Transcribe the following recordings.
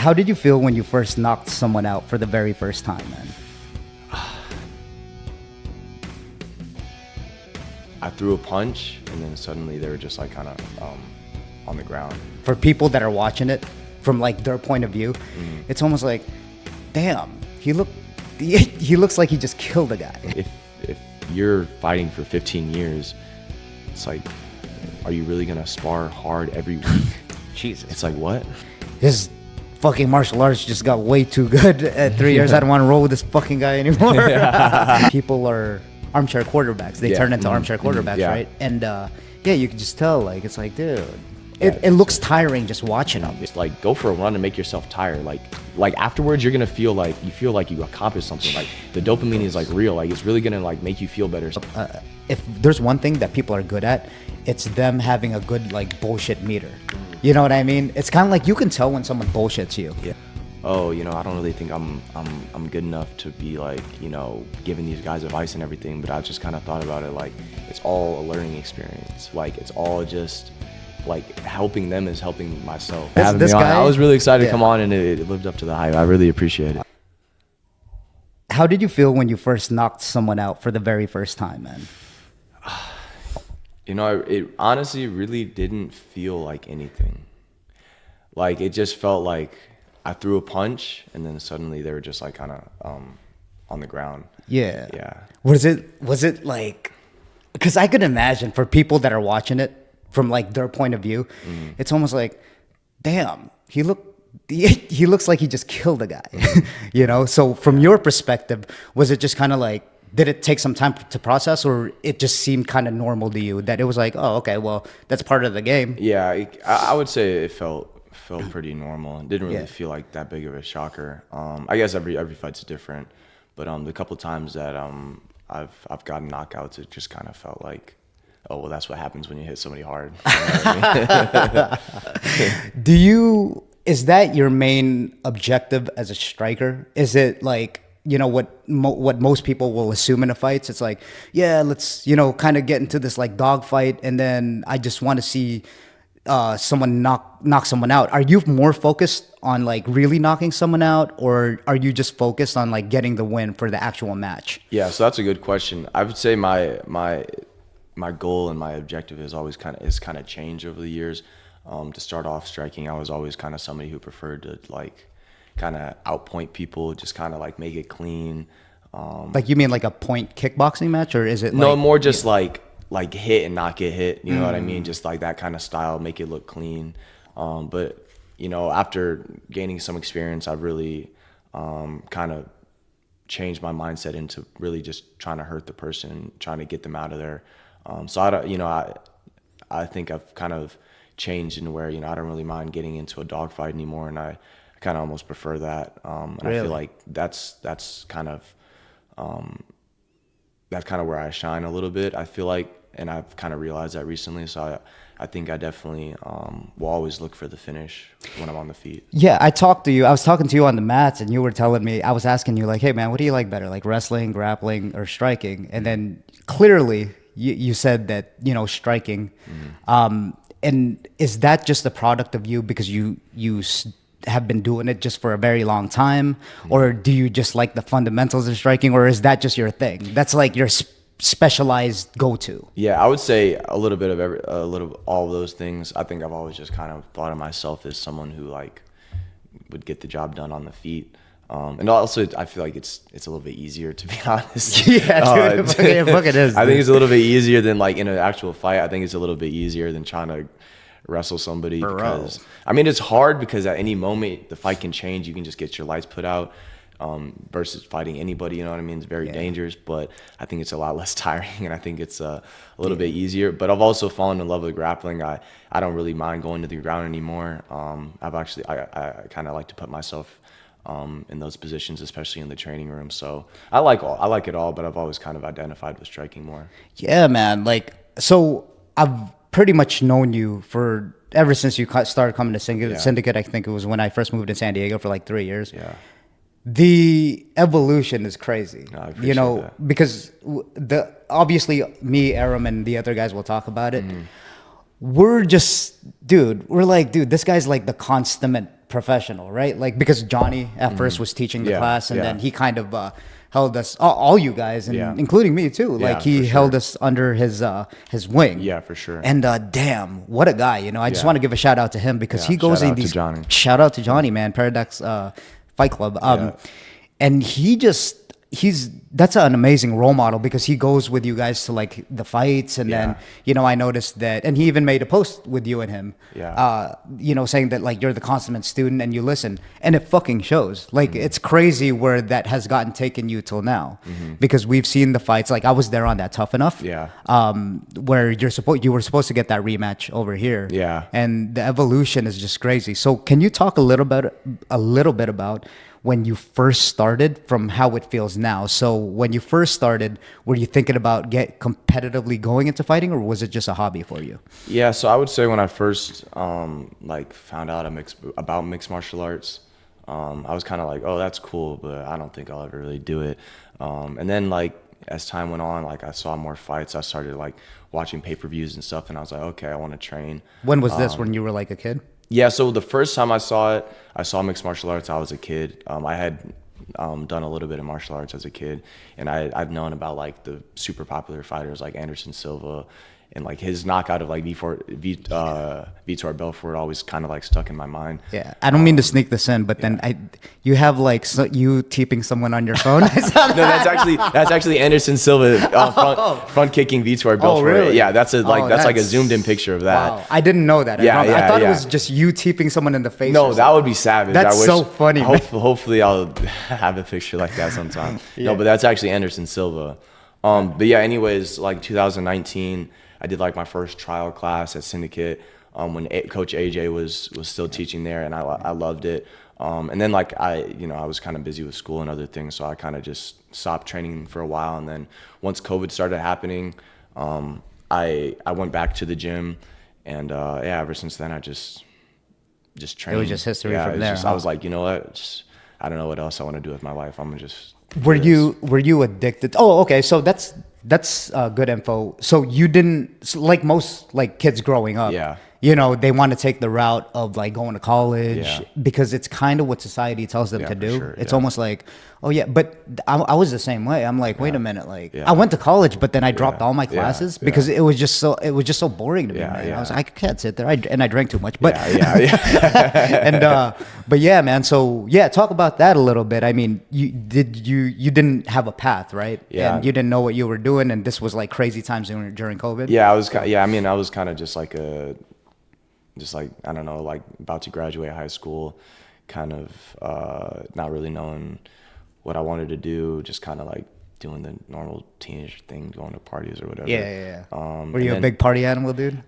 How did you feel when you first knocked someone out for the very first time, man? I threw a punch, and then suddenly they were just like kind of on the ground. For people that are watching it from like their point of view, it's almost like, damn, he looks like he just killed a guy. If you're fighting for 15 years, it's like, are you really gonna spar hard every week? Jesus. It's like, what? His fucking martial arts just got way too good at 3 years. I don't want to roll with this fucking guy anymore. People are armchair quarterbacks. They turn into armchair quarterbacks, right? And yeah, you can just tell, like, it's like, dude, it looks tiring just watching them. It's like, go for a run and make yourself tired. Like afterwards, you're gonna feel like you accomplished something. Like the dopamine is like real. Like it's really gonna like make you feel better. If there's one thing that people are good at, it's them having a good like bullshit meter. You know what I mean? It's kind of like you can tell when someone bullshits you. Yeah. Oh, I don't really think I'm good enough to be like, giving these guys advice and everything, but I just kind of thought about it like it's all a learning experience. Like it's all just like helping them is helping myself. This guy, I was really excited to come on, and it lived up to the hype. I really appreciate it. How did you feel when you first knocked someone out for the very first time, man? It honestly really didn't feel like anything. Like it just felt like I threw a punch, and then suddenly they were just like kind of on the ground. Yeah. Yeah. Was it like, because I could imagine for people that are watching it from like their point of view, it's almost like, damn, he looks like he just killed a guy. So from your perspective, was it just kind of like, did it take some time to process, or it just seemed kind of normal to you that it was like, oh, okay, well, that's part of the game? Yeah, I would say it felt pretty normal. It didn't really feel like that big of a shocker. I guess every fight's different, but the couple times that I've gotten knockouts, it just kind of felt like, oh, well, that's what happens when you hit somebody hard. Is that your main objective as a striker? Is it like, what most people will assume in a fight? It's like, yeah, let's, kind of get into this like dog fight, and then I just want to see someone knock someone out. Are you more focused on like really knocking someone out, or are you just focused on like getting the win for the actual match? Yeah, so that's a good question. I would say my goal and my objective is always kind of changed over the years. To start off striking, I was always kind of somebody who preferred to like kind of outpoint people, just kind of like make it clean. Like you mean like a point kickboxing match, or is it no, like, more just like hit and not get hit, you know what I mean? Just like that kind of style, make it look clean. But after gaining some experience, I've really kind of changed my mindset into really just trying to hurt the person, trying to get them out of there. So I think I've kind of changed in where, I don't really mind getting into a dogfight anymore, and I kind of almost prefer that. And really? I feel like that's kind of where I shine a little bit, I feel like, and I've kind of realized that recently. So I think I definitely will always look for the finish when I'm on the feet. Yeah, I was talking to you on the mats, and you were telling me, I was asking you like, hey man, what do you like better, like wrestling, grappling, or striking? And then clearly you said that, striking. And is that just a product of you because you have been doing it just for a very long time, or do you just like the fundamentals of striking, or is that just your thing? That's like your specialized go-to? Yeah, I would say a little bit of all of those things. I think I've always just kind of thought of myself as someone who like would get the job done on the feet. And also, I feel like it's a little bit easier, to be honest. Yeah, dude, it fucking is. I think it's a little bit easier than like in an actual fight. I think it's a little bit easier than trying to wrestle somebody, because I mean it's hard because at any moment the fight can change. You can just get your lights put out, versus fighting anybody, you know what I mean? It's very dangerous, but I think it's a lot less tiring, and I think it's a little bit easier. But I've also fallen in love with grappling. I don't really mind going to the ground anymore. I kind of like to put myself in those positions, especially in the training room. So I like it all, but I've always kind of identified with striking more. Yeah, man. Like, so I've pretty much known you for ever since you started coming to Syndicate. I think it was when I first moved to San Diego for like 3 years. Yeah. The evolution is crazy, No, I appreciate that. Because obviously me, Aram, and the other guys will talk about it. We're like, dude, this guy's like the consummate professional, right? Like, because Johnny at first was teaching the class, and then he kind of held us, all you guys, and including me too. Like, he held us under his wing. Yeah, for sure. And damn, what a guy! You know, I just want to give a shout out to him, because he goes in these. Shout out to Johnny, man, Paradox Fight Club. And that's an amazing role model, because he goes with you guys to like the fights, and then, you know, I noticed that, and he even made a post with you and him, you know, saying that like you're the consummate student and you listen, and it fucking shows. Like, it's crazy where that has gotten taken you till now, because we've seen the fights. Like, I was there on that Tough Enough, where you were supposed to get that rematch over here, and the evolution is just crazy. So can you talk a little bit about when you first started from how it feels now? So when you first started, were you thinking about competitively going into fighting, or was it just a hobby for you? Yeah, so I would say when I first like found out about mixed martial arts, I was kind of like, oh, that's cool, but I don't think I'll ever really do it. And then like as time went on, like I saw more fights. I started like watching pay-per-views and stuff, and I was like, okay, I want to train. When was this? When you were like a kid? Yeah, so the first time I saw mixed martial arts, I was a kid. I had done a little bit of martial arts as a kid, and I've known about like the super popular fighters like Anderson Silva, and like his knockout of like Vitor Belfort always kind of like stuck in my mind. Yeah, I don't mean to sneak this in, but then you have like you taping someone on your phone. No, that's actually Anderson Silva front kicking Vitor Belfort. Oh, really? Yeah, that's like a zoomed in picture of that. Wow, I didn't know that. I thought it was just you taping someone in the face. No, that would be savage. That's so funny. Hopefully, I'll have a picture like that sometime. No, but that's actually Anderson Silva. But yeah, anyways, like 2019. I did like my first trial class at Syndicate when Coach AJ was still teaching there, and I loved it. And then like I was kind of busy with school and other things, so I kind of just stopped training for a while. And then once COVID started happening, I went back to the gym, and ever since then I just trained. It was just history from there. I was like, you know what? I don't know what else I want to do with my life. I'm gonna just. Were you addicted? Oh, okay. So that's good info. So you didn't, like most like kids growing up, you know, they want to take the route of like going to college because it's kind of what society tells them to do. Sure, it's almost like, oh yeah, but I was the same way. I'm like, wait a minute, like I went to college, but then I dropped all my classes because it was just so boring to me. Man. I was like, I can't sit there. And I drank too much. But but yeah, man. So yeah, talk about that a little bit. I mean, you didn't have a path, right? Yeah. And you didn't know what you were doing, and this was like crazy times during COVID. Yeah, I was kind of just like I don't know, like about to graduate high school, kind of not really knowing what I wanted to do, just kind of like doing the normal teenage thing, going to parties or whatever. Yeah. Were you a big party animal, dude?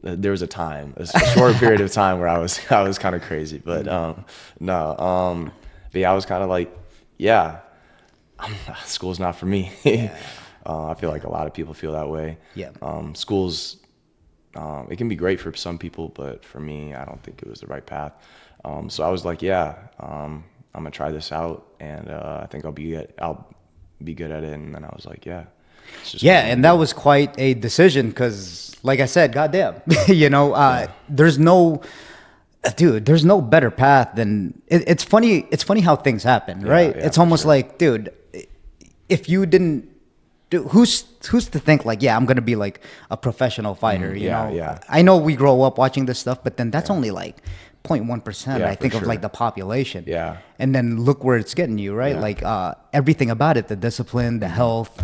There was a time, a short period of time where I was kind of crazy, but but yeah, I was kind of like, school's not for me. I feel like a lot of people feel that way. Yeah. Schools, it can be great for some people, but for me, I don't think it was the right path. So I was like, I'm gonna try this out, and I think I'll be good at it. And then I was like, and that was quite a decision, because, like I said, goddamn, you know, there's no better path than it's funny. It's funny how things happen, right? It's almost like, dude, if you didn't. Dude, who's to think like, I'm gonna be like a professional fighter, you know? Yeah. I know we grow up watching this stuff, but then that's only like 0.1%, I think, of like the population. Yeah. And then look where it's getting you, right? Like everything about it, the discipline, the health,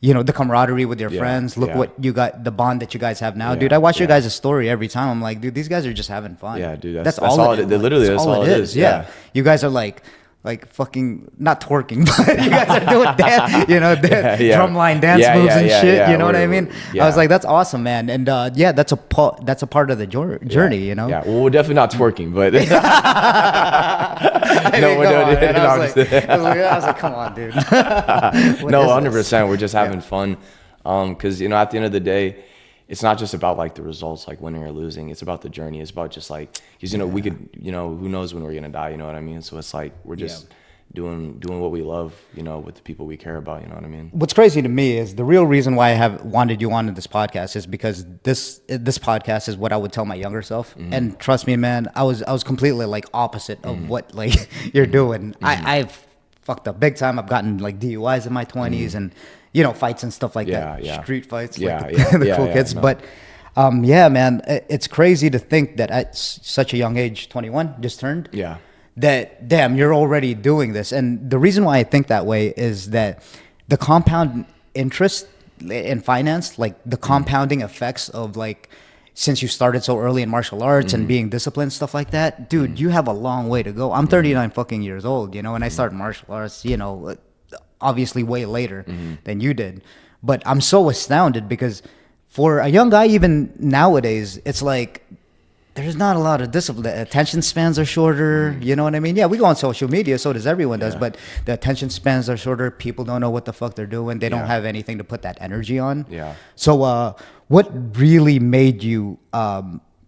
you know, the camaraderie with your friends. Look what you got, the bond that you guys have now, dude. I watch your guys' story every time. I'm like, dude, these guys are just having fun. Yeah, dude. That's all it is. Literally, that's all it is. Yeah. You guys are like fucking not twerking, but you guys are doing drumline dance moves and shit. You know what I mean? I was like, that's awesome, man. And that's a part of the journey. You know? Yeah. Well, we're definitely not twerking, but no, we're doing it. I was like, come on, dude. No, 100%. We're just having fun, because you know, at the end of the day, it's not just about like the results, like winning or losing. It's about the journey. It's about just like, because, you know, we could, you know, who knows when we're going to die, you know what I mean? So it's like, we're just doing what we love, you know, with the people we care about. You know what I mean? What's crazy to me is the real reason why I have wanted you on this podcast is because this podcast is what I would tell my younger self. And trust me, man, I was completely like opposite of what like you're doing. I've fucked up big time. I've gotten like DUIs in my 20s and you know, fights and stuff like that. Street fights, like the cool kids. No. But yeah, man, it's crazy to think that at such a young age, 21, just turned. Yeah. That damn, you're already doing this. And the reason why I think that way is that the compound interest in finance, like the compounding effects of like, since you started so early in martial arts and being disciplined, stuff like that, dude, you have a long way to go. I'm 39 fucking years old, you know, and I started martial arts, you know, obviously way later than you did. But I'm so astounded because for a young guy, even nowadays, it's like, there's not a lot of discipline. The attention spans are shorter. You know what I mean? Yeah, we go on social media, so does everyone does, but the attention spans are shorter. People don't know what the fuck they're doing. They don't have anything to put that energy on. Yeah. So what really made you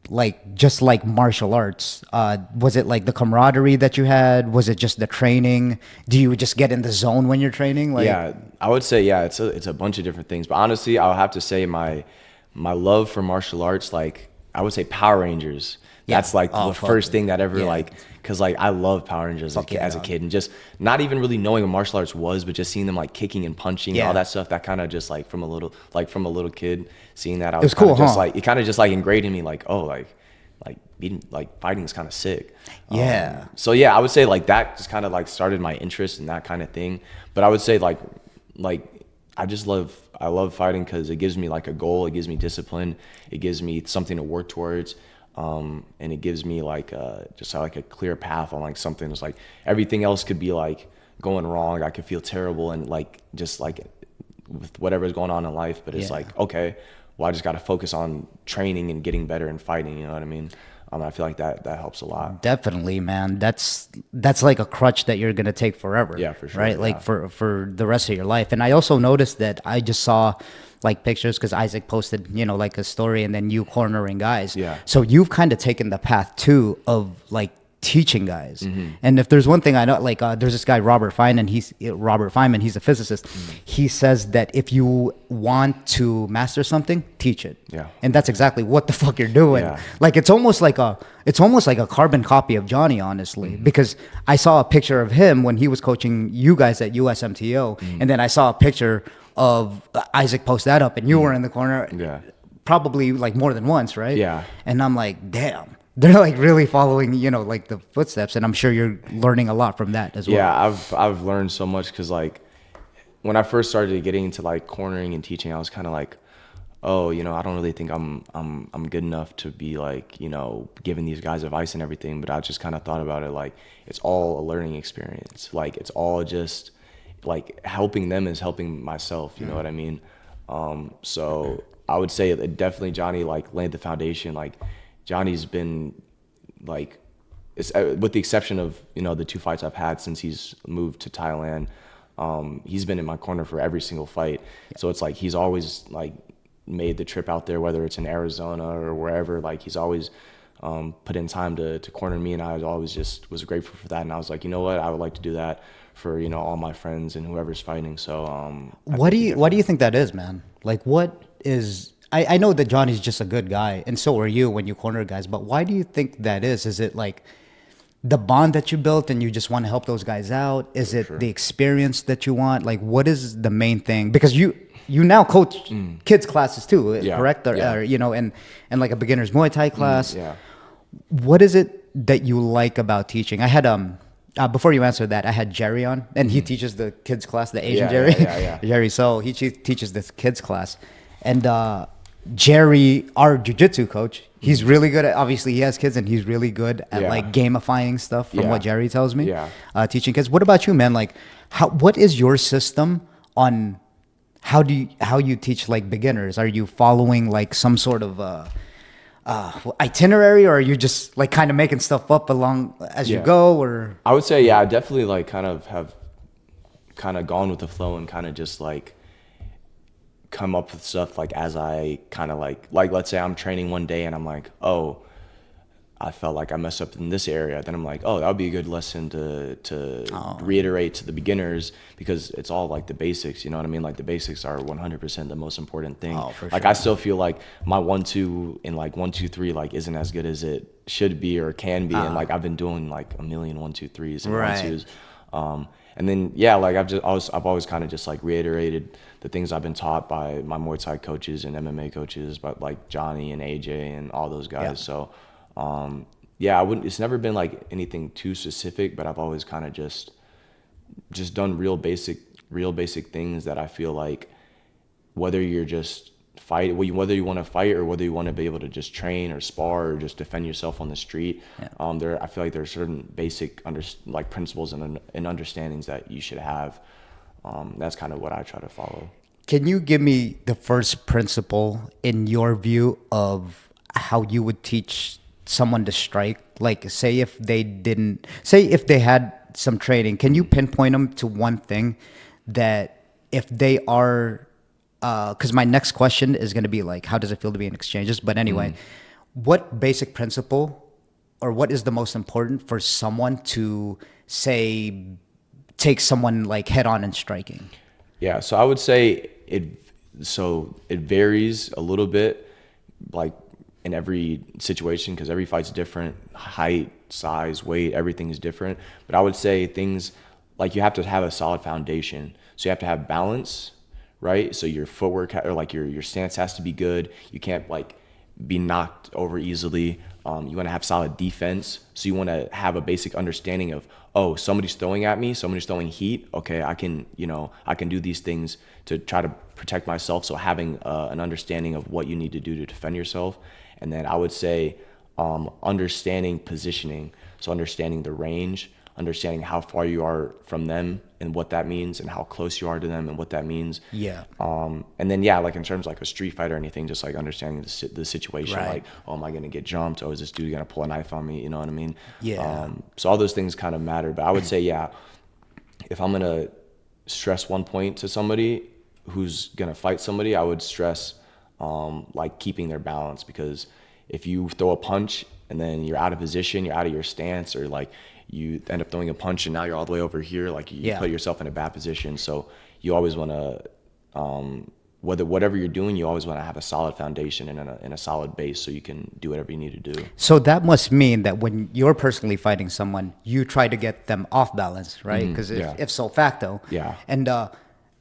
like just like martial arts? Was it like the camaraderie that you had? Was it just the training? Do you just get in the zone when you're training? Like, yeah, I would say it's a bunch of different things. But honestly, I'll have to say my love for martial arts, like, I would say Power Rangers. That's like the first thing that ever like, cause like I love Power Rangers as a kid, and just not even really knowing what martial arts was, but just seeing them like kicking and punching and all that stuff. That kind of just like from a little kid, seeing that, I was cool, just like, it kind of just like ingrained in me, like, oh, like beating, like fighting is kind of sick. Yeah. So yeah, I would say like that just kind of like started my interest in that kind of thing. But I would say like I love fighting because it gives me like a goal. It gives me discipline. It gives me something to work towards. And it gives me like just like a clear path on like something that's like, everything else could be like going wrong. I could feel terrible and like just like with whatever's going on in life. But it's like, okay, well, I just got to focus on training and getting better and fighting. You know what I mean? I feel like that helps a lot. Definitely, man. That's like a crutch that you're gonna take forever. Yeah, for sure. Right, like for the rest of your life. And I also noticed that I just saw like pictures because Isaac posted, you know, like a story, and then you cornering guys. Yeah. So you've kind of taken the path too of like teaching guys. And if there's one thing I know, like there's this guy Robert Feynman. He's a physicist. He says that if you want to master something, teach it. Yeah. And that's exactly what the fuck you're doing. Yeah. Like it's almost like a carbon copy of Johnny, honestly, because I saw a picture of him when he was coaching you guys at USMTO, and then I saw a picture of Isaac post that up, and you were in the corner, probably like more than once, right? Yeah. And I'm like, damn. They're like really following, you know, like the footsteps, and I'm sure you're learning a lot from that as well. Yeah, I've learned so much because like when I first started getting into like cornering and teaching, I was kind of like, oh, you know, I don't really think I'm good enough to be like, you know, giving these guys advice and everything. But I just kind of thought about it like it's all a learning experience. Like it's all just like helping them is helping myself. You know what I mean? So I would say that definitely Johnny like laid the foundation. Like Johnny's been like, with the exception of, you know, the 2 fights I've had since he's moved to Thailand, he's been in my corner for every single fight. So it's like he's always like made the trip out there, whether it's in Arizona or wherever. Like he's always put in time to corner me, and I always just was grateful for that. And I was like, you know what, I would like to do that for, you know, all my friends and whoever's fighting. So why do you think that is, man? Like what is... I know that Johnny's just a good guy, and so are you when you corner guys, but why do you think that is? Is it like the bond that you built and you just want to help those guys out? Is it the experience that you want? Like, what is the main thing? Because you now coach kids classes too, correct? Or, you know, and like a beginner's Muay Thai class. What is it that you like about teaching? I had before you answer that, I had Jerry on, and he teaches the kids class, the Asian Jerry. Jerry, so he teaches this kids class, and Jerry, our jiu-jitsu coach, he's really good at, obviously he has kids, and he's really good at like gamifying stuff from what Jerry tells me, teaching kids. What about you, man? Like what is your system on how you teach like beginners? Are you following like some sort of itinerary, or are you just like kind of making stuff up along as you go? Or I would say, I definitely like kind of have kind of gone with the flow and kind of just like come up with stuff like as I kind of like let's say I'm training one day and I'm like, oh, I felt like I messed up in this area, then I'm like, oh, that would be a good lesson to reiterate to the beginners, because it's all like the basics, you know what I mean? Like the basics are 100% the most important thing. Oh, for like sure. I still feel like my 1-2 and like 1-2-3 like isn't as good as it should be or can be, and like I've been doing like a million 1-2-3s and Right. 1-2s. And then yeah, like I've always kind of just like reiterated the things I've been taught by my Muay Thai coaches and MMA coaches, but like Johnny and AJ and all those guys. Yeah. So yeah, I wouldn't. It's never been like anything too specific, but I've always kind of just done real basic things that I feel like, whether you're just whether you want to fight or whether you want to be able to just train or spar or just defend yourself on the street, I feel like there are certain basic like principles and understandings that you should have. That's kind of what I try to follow. Can you give me the first principle in your view of how you would teach someone to strike? Like, say if they had some training, can you pinpoint them to one thing that if they are, because my next question is going to be like, how does it feel to be in exchanges? But anyway, what basic principle or what is the most important for someone to say, take someone like head on in striking? Yeah, so I would say it varies a little bit, like in every situation, because every fight's different. Height, size, weight, everything is different. But I would say things like you have to have a solid foundation. So you have to have balance, right? So your footwork or like your stance has to be good. You can't like be knocked over easily. You want to have solid defense. So you want to have a basic understanding of, oh, somebody's throwing at me, somebody's throwing heat. Okay, I can do these things to try to protect myself. So having an understanding of what you need to do to defend yourself. And then I would say understanding positioning. So understanding the range, understanding how far you are from them and what that means, and how close you are to them and what that means. Yeah. And then, yeah, like in terms of like a street fight or anything, just like understanding the situation, Right. like, oh, am I going to get jumped? Oh, is this dude going to pull a knife on me? You know what I mean? Yeah. So all those things kind of matter. But I would say, yeah, if I'm going to stress one point to somebody who's going to fight somebody, I would stress like keeping their balance, because if you throw a punch and then you're out of position, you're out of your stance, or like you end up throwing a punch and now you're all the way over here, like you put yourself in a bad position. So you always want to, whatever you're doing, you always want to have a solid foundation and a solid base so you can do whatever you need to do. So that must mean that when you're personally fighting someone, you try to get them off balance, right? Because if so facto. Yeah. And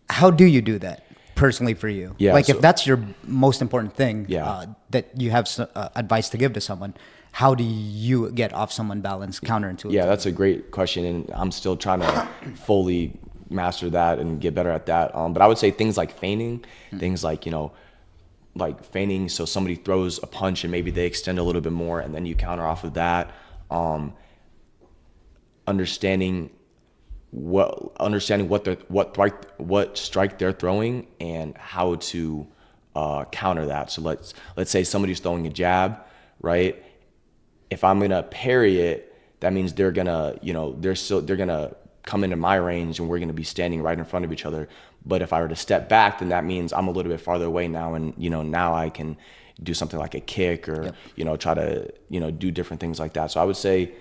how do you do that personally for you? Yeah, like so- if that's your most important thing, Yeah. that you have advice to give to someone, how do you get off someone balance counterintuitive? Yeah, that's a great question, and I'm still trying to fully master that and get better at that. But I would say things like feigning, things like, like feigning. So somebody throws a punch and maybe they extend a little bit more, and then you counter off of that. Understanding what strike they're throwing and how to counter that. So let's say somebody's throwing a jab, right? If I'm gonna parry it, that means they're gonna, they're gonna come into my range and we're gonna be standing right in front of each other. But if I were to step back, then that means I'm a little bit farther away now, and now I can do something like a kick or try to do different things like that. So I would say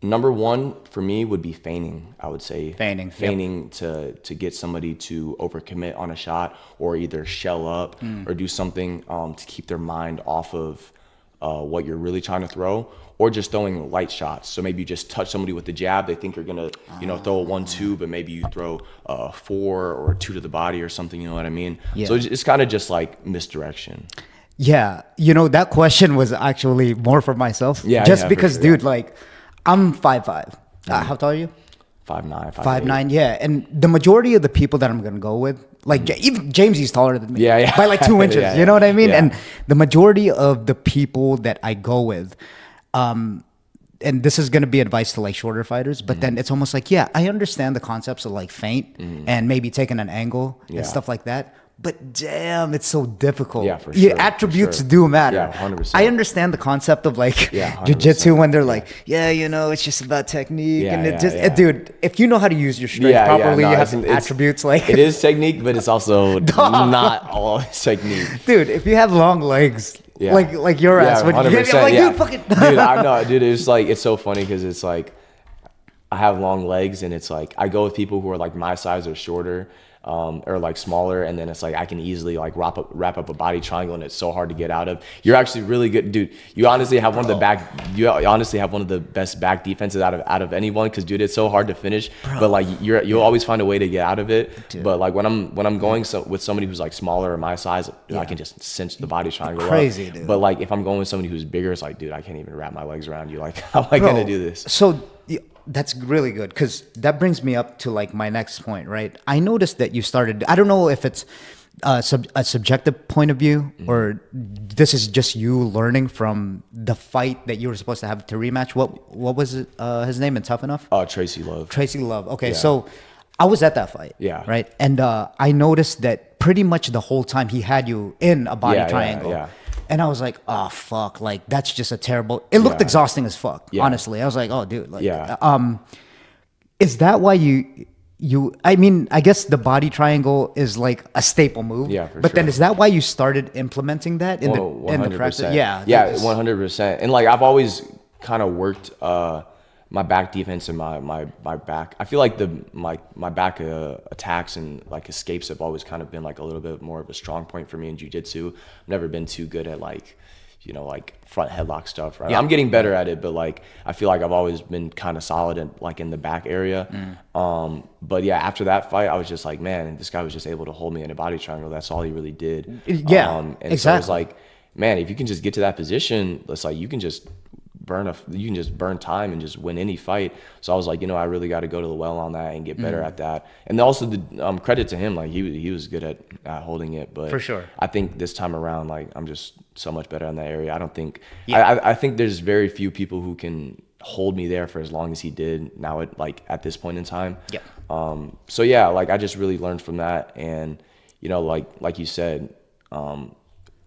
number one for me would be feigning. I would say feigning to get somebody to overcommit on a shot, or either shell up or do something to keep their mind off of what you're really trying to throw, or just throwing light shots. So maybe you just touch somebody with the jab. They think you're gonna, throw a 1-2, but maybe you throw a 4 or a 2 to the body or something. You know what I mean? Yeah. So it's kind of just like misdirection. Yeah, that question was actually more for myself. Just because, dude, like I'm 5'5". How tall are you? 5'9". 5'9". Yeah, and the majority of the people that I'm gonna go with, like even Jamesy's taller than me. Yeah. By like 2 inches. You know what I mean? Yeah. And the majority of the people that I go with, and this is gonna be advice to like shorter fighters, but then it's almost like, I understand the concepts of like feint and maybe taking an angle and stuff like that. But damn, it's so difficult. Yeah, for Your sure. attributes do matter. Yeah, 100%. I understand the concept of like 100%. jiu-jitsu when they're like, it's just about technique. And it just, dude, if you know how to use your strength properly, you have some attributes like. It is technique, but it's also not all technique. Dude, if you have long legs, Yeah. Like your ass. When you hit me, I'm like, dude, fucking. Dude, I know, dude. It's like, it's so funny because it's like, I have long legs and it's like, I go with people who are like my size or shorter, or like smaller. And then it's like, I can easily like wrap up a body triangle and it's so hard to get out of. You're actually really good, dude. You honestly have one of the you honestly have one of the best back defenses out of anyone. Cause dude, it's so hard to finish, but like you'll always find a way to get out of it. Dude. But like when I'm going with somebody who's like smaller or my size, dude, I can just cinch the body triangle crazy, up. dude. But like if I'm going with somebody who's bigger, it's like, dude, I can't even wrap my legs around you. Like, how am I gonna do this? So that's really good, because that brings me up to like my next point, right? I noticed that you started, I don't know if it's a subjective point of view or this is just you learning from the fight that you were supposed to have to rematch. What was it, his name in Tough Enough? Tracy Love. Tracy Love. Okay, so I was at that fight. Yeah. Right? And I noticed that pretty much the whole time he had you in a body triangle. Yeah. And I was like, oh, fuck. Like, that's just a terrible... It looked exhausting as fuck, honestly. I was like, oh, dude. Like, is that why you... I mean, I guess the body triangle is like a staple move. Yeah, for But sure. then is that why you started implementing that in the practice? Yeah. 100%. And like, I've always kind of worked my back defense and my back. I feel like my back attacks and like escapes have always kind of been like a little bit more of a strong point for me in jiu-jitsu. I've never been too good at like, you know, like front headlock stuff, right? I'm getting better at it, but like I feel like I've always been kind of solid in like in the back area. But yeah, after that fight, I was just like, man, this guy was just able to hold me in a body triangle. That's all he really did. Yeah, and exactly. So it's like, man, if you can just get to that position, it's like you can just burn time and just win any fight. So I was like, you know, I really got to go to the well on that and get better at that. And also the credit to him, like he was good at holding it. But for sure, I think this time around, like I'm just so much better in that area. I don't think I think there's very few people who can hold me there for as long as he did now at this point in time. So yeah, like I just really learned from that. And you know, like you said,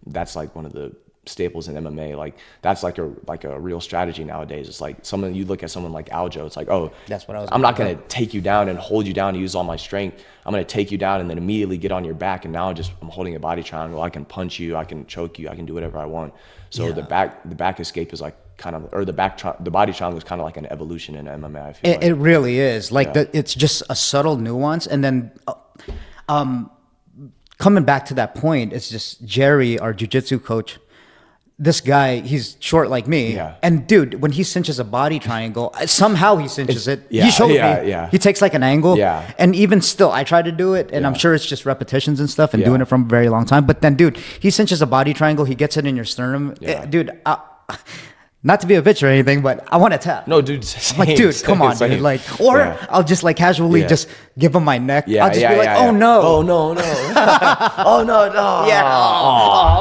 that's like one of the staples in MMA. Like that's like a real strategy nowadays. It's like you look at someone like Aljo, it's like, oh, that's what I'm not going to take you down and hold you down and use all my strength. I'm going to take you down and then immediately get on your back. And now I'm holding a body triangle. I can punch you. I can choke you. I can do whatever I want. So the back escape is like kind of, or the body triangle is kind of like an evolution in MMA. I feel it really is like it's just a subtle nuance. And then, coming back to that point, it's just Jerry, our jiu-jitsu coach. This guy, he's short like me. And dude, when he cinches a body triangle, somehow he cinches it. He showed me. He takes like an angle. And even still, I try to do it. And I'm sure it's just repetitions and stuff and doing it from a very long time. But then, dude, he cinches a body triangle. He gets it in your sternum. Dude, not to be a bitch or anything, but I want to tap. No, dude. Like, dude, come on, dude. Like, or I'll just like casually just give him my neck. I'll just be like, oh no. Oh no, no. Oh no, no.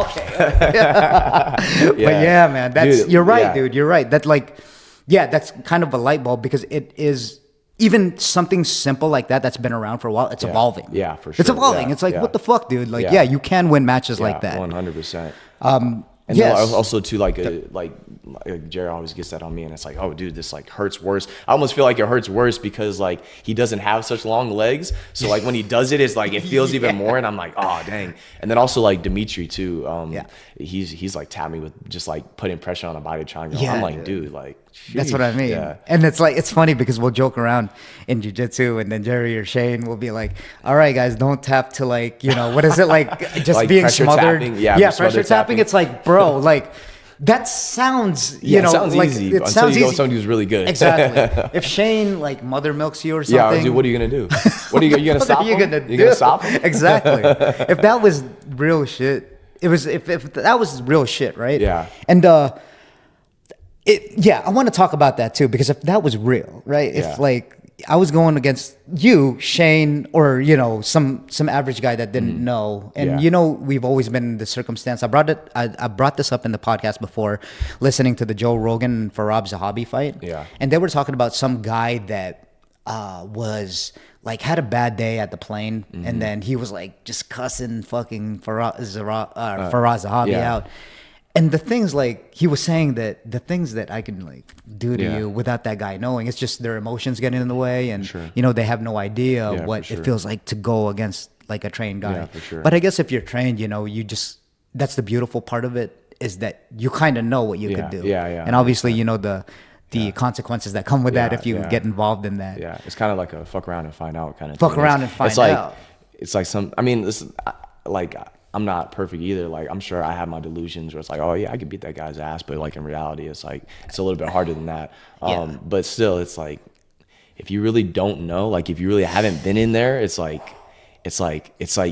Okay. But yeah, man, you're right, dude. You're right. That like, that's kind of a light bulb, because it is even something simple like that's been around for a while. It's evolving. Yeah, for sure. It's evolving. It's like, what the fuck, dude? Like, you can win matches like that. 100%. And also too, like Jerry always gets that on me, and it's like, oh, dude, this like hurts worse. I almost feel like it hurts worse because like he doesn't have such long legs, so like when he does it, it's like it feels even more, and I'm like, oh dang. And then also like Dimitri too, he's like tapped me with just like putting pressure on a body triangle. I'm like, dude, like sheesh. That's what I mean. And it's like, it's funny because we'll joke around in jiu-jitsu, and then Jerry or Shane will be like, all right guys, don't tap to like, you know, what is it, like just like being smothered tapping. Pressure tapping. It's like, bro, like that sounds, you know, sounds like easy it until sounds you go easy. Somebody who's really good. Exactly. If Shane like mother milks you or something, dude, what are you gonna do? What are you gonna stop him? You gonna stop him? Exactly. If that was real shit, if that was real shit, right? And I want to talk about that too, because if that was real, right? If like I was going against you, Shane, or you know, some average guy that didn't know, and you know, we've always been in this circumstance. I brought this up in the podcast before, listening to the Joe Rogan and Farab Zahabi fight. And they were talking about some guy that was like had a bad day at the plane, and then he was like just cussing fucking Farab Zahabi out. And the things like he was saying, that the things that I can like do to you without that guy knowing, it's just their emotions getting in the way, and you know, they have no idea what it feels like to go against like a trained guy. But I guess if you're trained, you know, that's the beautiful part of it. is that you kind of know what you could do. Yeah. And obviously, you know, the consequences that come with that if you get involved in that. Yeah, it's kind of like a fuck around and find out kind of fuck thing. around and find out. It's like some, I mean, this is like, I'm not perfect either. Like, I'm sure I have my delusions where it's like, oh yeah, I could beat that guy's ass. But like in reality, it's like, it's a little bit harder than that. But still, it's like, if you really don't know, like if you really haven't been in there, it's like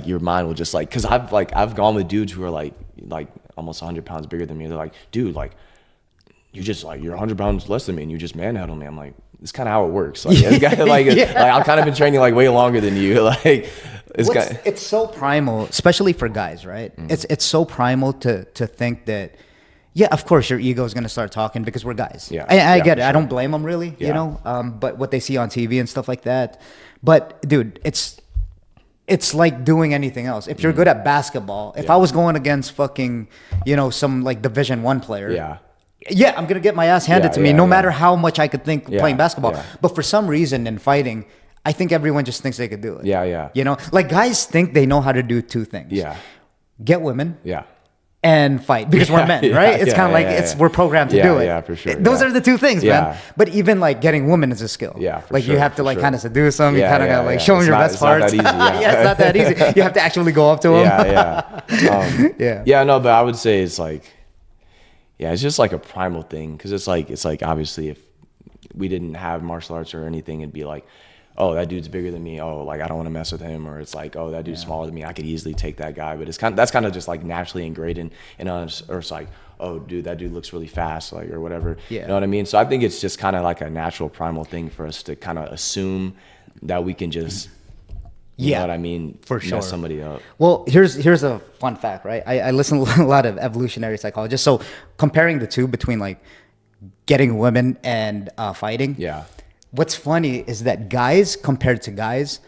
your mind will just like, cause I've gone with dudes who are like almost 100 pounds bigger than me. They're like, dude, like, you're 100 pounds less than me and you just manhandle me. I'm like, it's kind of how it works. Like, like I've kind of been training like way longer than you. Like, it's so primal, especially for guys, right? Mm-hmm. It's so primal to think that, yeah, of course your ego is going to start talking because we're guys. Yeah, I get it. Sure. I don't blame them really, you know, but what they see on TV and stuff like that. But dude, it's like doing anything else. If you're good at basketball, if I was going against fucking, you know, some like Division I player. Yeah, I'm going to get my ass handed to me no matter how much I could think playing basketball. Yeah. But for some reason in fighting, I think everyone just thinks they could do it. Yeah. You know, like guys think they know how to do two things. Yeah. Get women. Yeah. And fight because we're men, right? It's kind of like we're programmed to do it. Yeah, for sure. Those are the two things, man. But even like getting women is a skill. Yeah, for like sure, you have to like kind of seduce them. You kind of gotta like show them it's your best parts. It's not that easy. It's not that easy. You have to actually go up to them. Yeah. No, but I would say it's like, it's just like a primal thing because it's like obviously if we didn't have martial arts or anything, it'd be like, oh, that dude's bigger than me. Oh, like I don't want to mess with him. Or it's like, oh, that dude's smaller than me. I could easily take that guy. But that's kind of just like naturally ingrained in us. Or it's like, oh, dude, that dude looks really fast, like or whatever. Yeah. You know what I mean? So I think it's just kind of like a natural primal thing for us to kind of assume that we can just, you know what I mean, for sure, mess somebody up. Well, here's a fun fact, right? I listen to a lot of evolutionary psychologists. So comparing the two between like getting women and fighting. Yeah. What's funny is that guys compared to guys,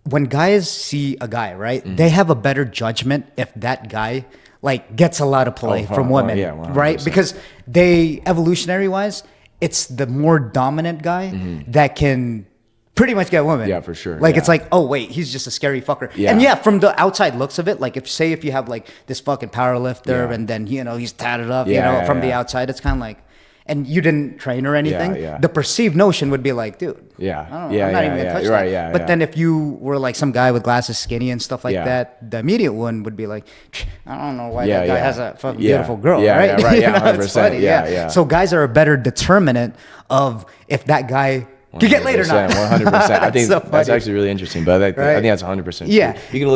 when guys see a guy, right, they have a better judgment if that guy like gets a lot of play from women, right? Because they evolutionary wise, it's the more dominant guy that can pretty much get women. Yeah, for sure. Like it's like, oh wait, he's just a scary fucker. Yeah. And from the outside looks of it, like if you have like this fucking power lifter and then you know he's tatted up, from the outside, it's kind of like. And you didn't train or anything, the perceived notion would be like, dude, I'm not even gonna touch that. Right, but then if you were like some guy with glasses, skinny and stuff like that, the immediate one would be like, I don't know why that guy has a fucking beautiful girl, right? Yeah, right, you know, 100%. it's funny, So guys are a better determinant of if that guy can get laid or not. 100%. I think that's actually really interesting, but I think that's 100% true. Yeah. You can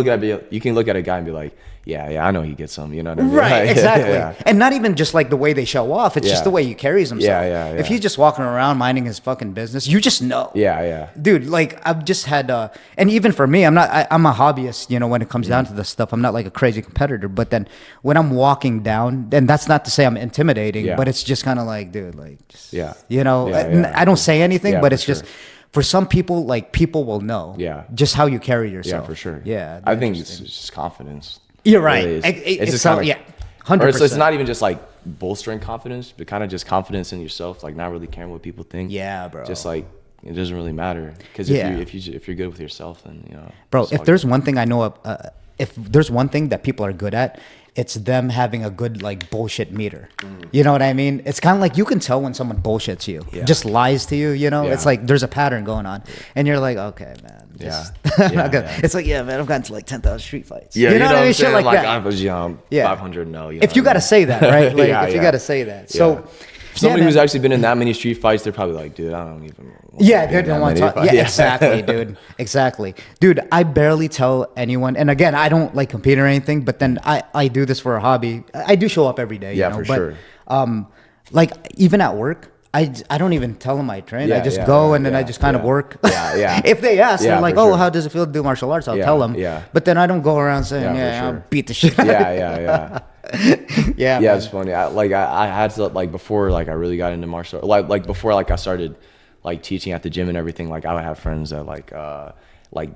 look at a guy and be like, yeah, I know he gets some, you know what I mean? Right, exactly. And not even just like the way they show off, it's just the way he carries himself. If he's just walking around minding his fucking business, you just know. Yeah. Dude, like I've just had, and even for me, I'm a hobbyist, you know, when it comes down to this stuff. I'm not like a crazy competitor, but then when I'm walking down, and that's not to say I'm intimidating, but it's just kind of like, dude, like, just, you know, I don't say anything, but it's just, for some people, like people will know just how you carry yourself. Yeah, for sure. Yeah. I think it's just confidence. You're right. It's just kind of, 100%. Or it's not even just like bolstering confidence, but kind of just confidence in yourself, like not really caring what people think. Yeah, bro. Just like it doesn't really matter because if you're good with yourself, then you know. Bro, if there's one thing I know of, if there's one thing that people are good at, it's them having a good like bullshit meter. You know what I mean? It's kind of like you can tell when someone bullshits you, just lies to you. You know, it's like there's a pattern going on, and you're like, okay, man. It's like, man, I've gotten to like 10,000 street fights. Yeah, you know what I mean? Shit like that. I was young. 500 no. You know if you got to say that, right? Like if you got to say that, so. Somebody who's actually been in that many street fights, they're probably like, dude, I don't even. They don't want to talk. Yeah, exactly, dude. Exactly. Dude, I barely tell anyone. And again, I don't like compete or anything, but then I do this for a hobby. I do show up every day. Yeah, you know? for sure. Like even at work, I don't even tell them I train. I just go and then I just kind of work. If they ask, they're like, oh, how does it feel to do martial arts? I'll tell them. But then I don't go around saying, I'll beat the shit out of you. It's funny. I had to like before like I really got into martial art, like before like I started like teaching at the gym and everything. Like I would have friends that like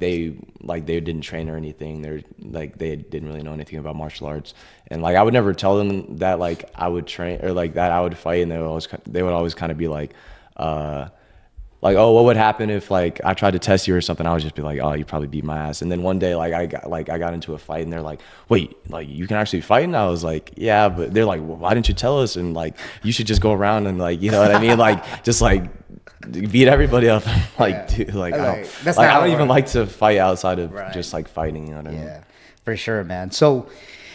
they didn't train or anything. They didn't really know anything about martial arts, and like I would never tell them that like I would train or like that I would fight, and they would always kind of be like, Like, oh, what would happen if like I tried to test you or something? I would just be like, oh, you'd probably beat my ass. And then one day, I got into a fight, and they're like, wait, like you can actually fight? And I was like, yeah, but they're like, well, why didn't you tell us? And like, you should just go around and like, you know what I mean? Like, just like beat everybody up. Like, dude, like I don't even like to fight outside of just like fighting. You know what I mean? Yeah, for sure, man. So,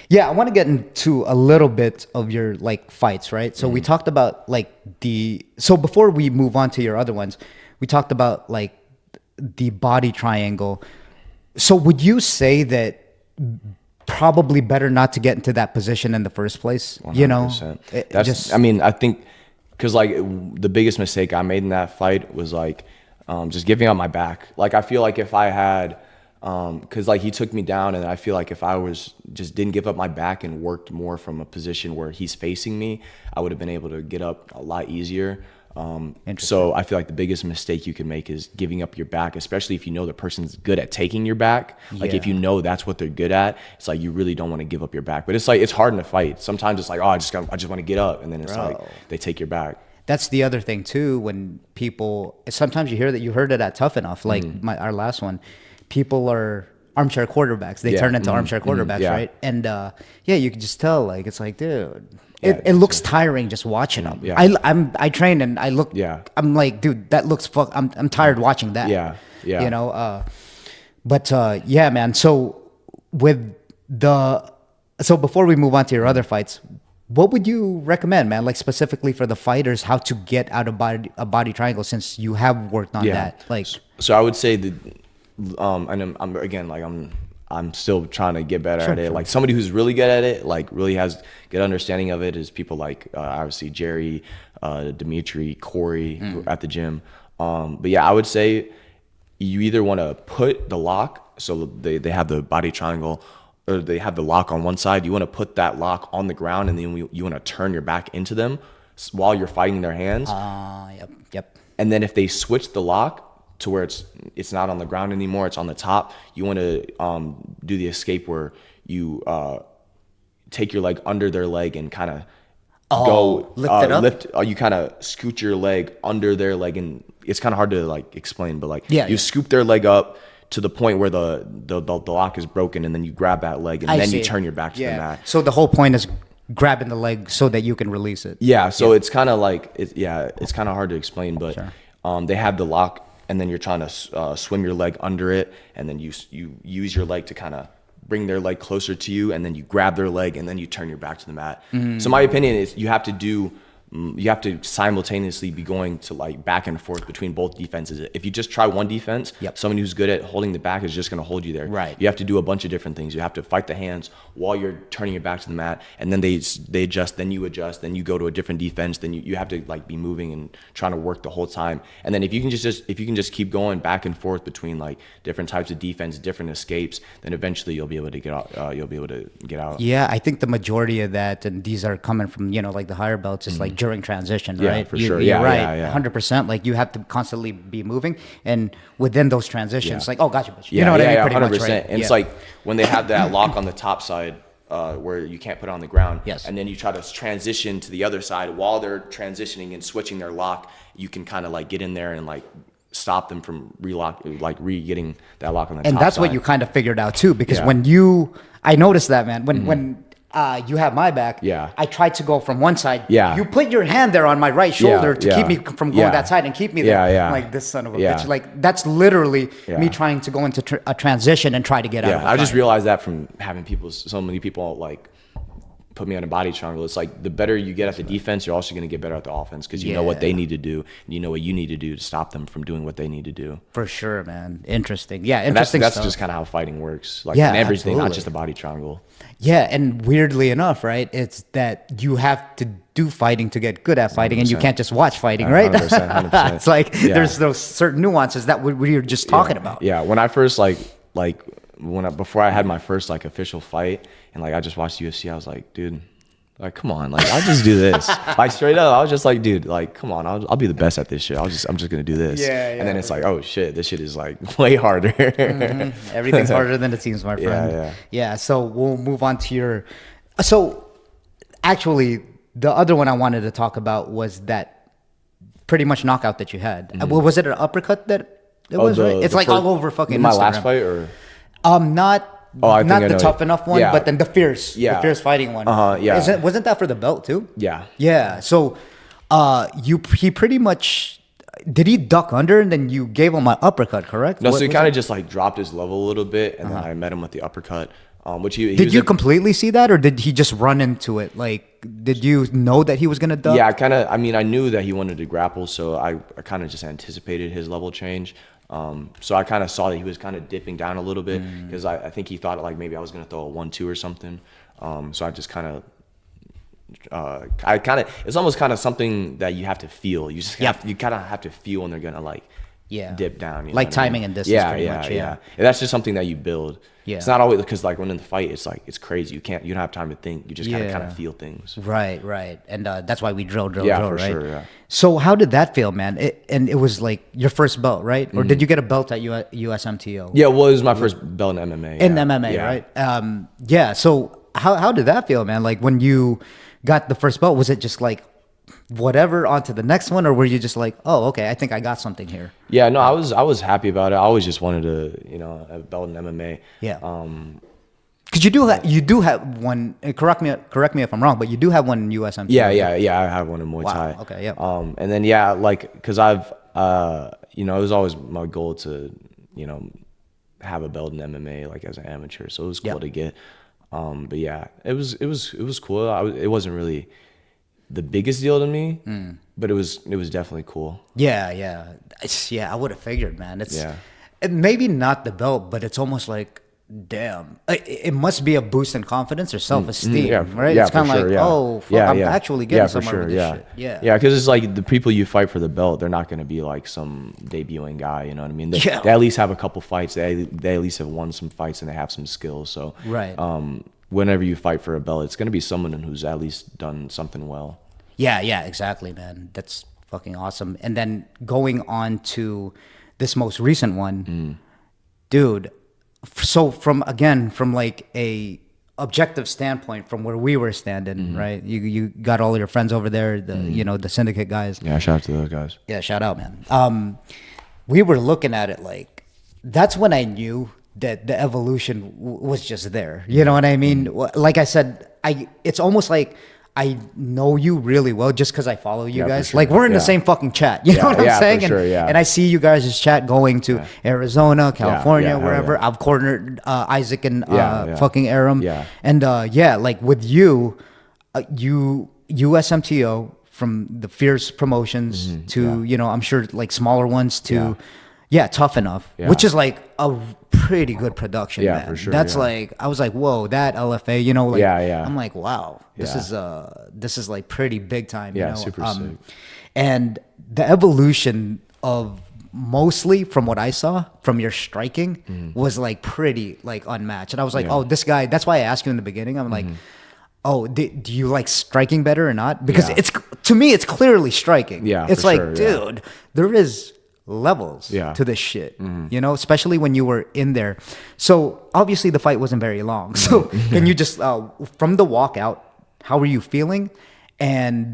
yeah, I want to get into a little bit of your like fights, right? So we talked about like so before we move on to your other ones, we talked about like the body triangle. So would you say that probably better not to get into that position in the first place? 100%. You know, I mean, I think because like the biggest mistake I made in that fight was like just giving up my back. Like I feel like if I had because like he took me down, and I feel like if I was just didn't give up my back and worked more from a position where he's facing me, I would have been able to get up a lot easier. So I feel like the biggest mistake you can make is giving up your back, especially if you know the person's good at taking your back. Like if you know that's what they're good at, it's like you really don't want to give up your back. But it's like it's hard in a fight. Sometimes it's like, oh, I just want to get up, and then it's like they take your back. That's the other thing too. When people sometimes you hear that you heard it at Tough Enough, like our last one. People are armchair quarterbacks. They turn into armchair quarterbacks, right? And you can just tell, like it's like, dude, it looks tiring just watching them. I train and I look. I'm like, dude, that looks I'm tired watching that. You know. But man. So so before we move on to your other fights, what would you recommend, man? Like specifically for the fighters, how to get out of a body triangle, since you have worked on that. Like, so I would say that. And I'm still trying to get better at it. Like somebody who's really good at it, like really has good understanding of it, is people like obviously Jerry, Dimitri, Corey who are at the gym. But yeah, I would say you either want to put the lock, so they have the body triangle, or they have the lock on one side. You want to put that lock on the ground, and then you want to turn your back into them while you're fighting their hands. Yep. And then if they switch the lock to where it's not on the ground anymore, it's on the top, you want to do the escape where you take your leg under their leg and kind of lift it up. You kind of scoot your leg under their leg, and it's kind of hard to like explain, but like you scoop their leg up to the point where the lock is broken, and then you grab that leg, and then you turn your back to the mat. So the whole point is grabbing the leg so that you can release it. It's kind of like it's kind of hard to explain, but they have the lock, and then you're trying to swim your leg under it, and then you use your leg to kind of bring their leg closer to you, and then you grab their leg, and then you turn your back to the mat. So my opinion is you have to simultaneously be going to like back and forth between both defenses. If you just try one defense, someone who's good at holding the back is just going to hold you there. Right. You have to do a bunch of different things. You have to fight the hands while you're turning your back to the mat, and then they adjust, then you adjust, then you go to a different defense, then you have to like be moving and trying to work the whole time. And then if you can just keep going back and forth between like different types of defense, different escapes, then eventually you'll be able to get out. Yeah, I think the majority of that, and these are coming from like the higher belts, is like during transition, right? For sure. You're right, 100%. Like you have to constantly be moving, and within those transitions, like, oh, gotcha, bitch. You know what I mean? Pretty 100%. much, right? And it's like when they have that lock on the top side, where you can't put it on the ground, and then you try to transition to the other side while they're transitioning and switching their lock, you can kind of like get in there and like stop them from getting that lock on the top. And that's side. what you kind of figured out too, because I noticed that, man, when you have my back, I tried to go from one side. You put your hand there on my right shoulder to keep me from going that side and keep me there. I'm like, this son of a bitch. Like, that's literally me trying to go into a transition and try to get out of it. I just realized that from having so many people like put me on a body triangle. It's like the better you get at the defense, you're also going to get better at the offense, because you know what they need to do, and you know what you need to do to stop them from doing what they need to do. For sure, man. Interesting. Yeah, interesting. That's stuff. Just kind of how fighting works. Like in everything, not just the body triangle. Yeah, and weirdly enough, right? It's that you have to do fighting to get good at fighting, 100%. And you can't just watch fighting, right? 100%. It's like there's those certain nuances that we were just talking about. Yeah, when I first before I had my first like official fight, and like I just watched UFC, I was like, dude, like, come on, like I'll just do this. Like straight up, I was just like, dude, like, come on, I'll be the best at this shit. I'm just gonna do this. And then it's like, oh shit, this shit is like way harder. Everything's harder than it seems, my friend. Yeah. So we'll move on to so actually the other one I wanted to talk about was that pretty much knockout that you had. Well, was it an uppercut that it was, right? It's like all over fucking my Instagram. last fight, or not not the tough enough one, but then the fierce fighting one. Yeah. Wasn't that for the belt too? Yeah. Yeah. So, he pretty much, did he duck under and then you gave him an uppercut, correct? No, so he kind of just like dropped his level a little bit, and then I met him with the uppercut. Which he did you completely see that, or did he just run into it? Like, did you know that he was gonna duck? Yeah, I knew that he wanted to grapple, so I kind of just anticipated his level change. So I kind of saw that he was kind of dipping down a little bit, because I think he thought like maybe I was gonna throw a 1-2 or something. So I just it's almost kind of something that you have to feel. You just you kind of have to feel when they're gonna like dip down. You know like what I mean? timing and distance. Yeah. And that's just something that you build. Yeah. It's not always, because like when in the fight, it's like, it's crazy. You don't have time to think. You just kind of feel things. Right. And that's why we drill, for right? Sure, yeah. So how did that feel, man? It was like your first belt, right? Or did you get a belt at USMTO? Yeah, well, it was my first belt in MMA. In MMA, right? So how did that feel, man? Like when you got the first belt, was it just like whatever onto the next one, or were you just like, oh, okay, I think I got something here? Yeah, no, I was happy about it. I always just wanted to, a belt in MMA. Yeah. Because you do have one. Correct me if I'm wrong, but you do have one in USMT. Yeah. I have one in Muay Thai. Okay. Yeah. And then because I've it was always my goal to have a belt in MMA like as an amateur, so it was cool to get. But yeah, it was cool. It wasn't really the biggest deal to me, but it was definitely cool. Yeah. I would have figured, man. Maybe not the belt, but it's almost like, damn, it must be a boost in confidence or self-esteem, right? It's kind of like, I'm actually getting somewhere with this shit. Yeah, because it's like the people you fight for the belt, they're not going to be like some debuting guy, you know what I mean? They at least have a couple fights. They at least have won some fights, and they have some skills. So whenever you fight for a belt, it's going to be someone who's at least done something well. Yeah, exactly, man. That's fucking awesome. And then going on to this most recent one, dude. So from like a objective standpoint, from where we were standing, right? You got all your friends over there, the syndicate guys. Yeah, shout out to those guys. Yeah, shout out, man. We were looking at it like, that's when I knew that the evolution was just there. You know what I mean? Like I said, it's almost like I know you really well just because I follow you guys. Sure. Like we're in the same fucking chat. You know what I'm saying? And I see you guys' chat going to Arizona, California, wherever. I've cornered Isaac and fucking Aram. Yeah. And like with you, USMTO, from the fierce promotions to, I'm sure like smaller ones to Tough Enough, which is like a pretty good production, man. For sure. That's like, I was like, whoa, that LFA, I'm like, wow, this is like pretty big time, super sick. And the evolution of, mostly from what I saw from your striking, was like pretty like unmatched. And I was like, oh, this guy, that's why I asked you in the beginning. I'm like, oh, do you like striking better or not? Because to me, it's clearly striking. Yeah, it's like, dude, there is levels to this shit, especially when you were in there. So obviously the fight wasn't very long. So can you just, from the walkout, how were you feeling? And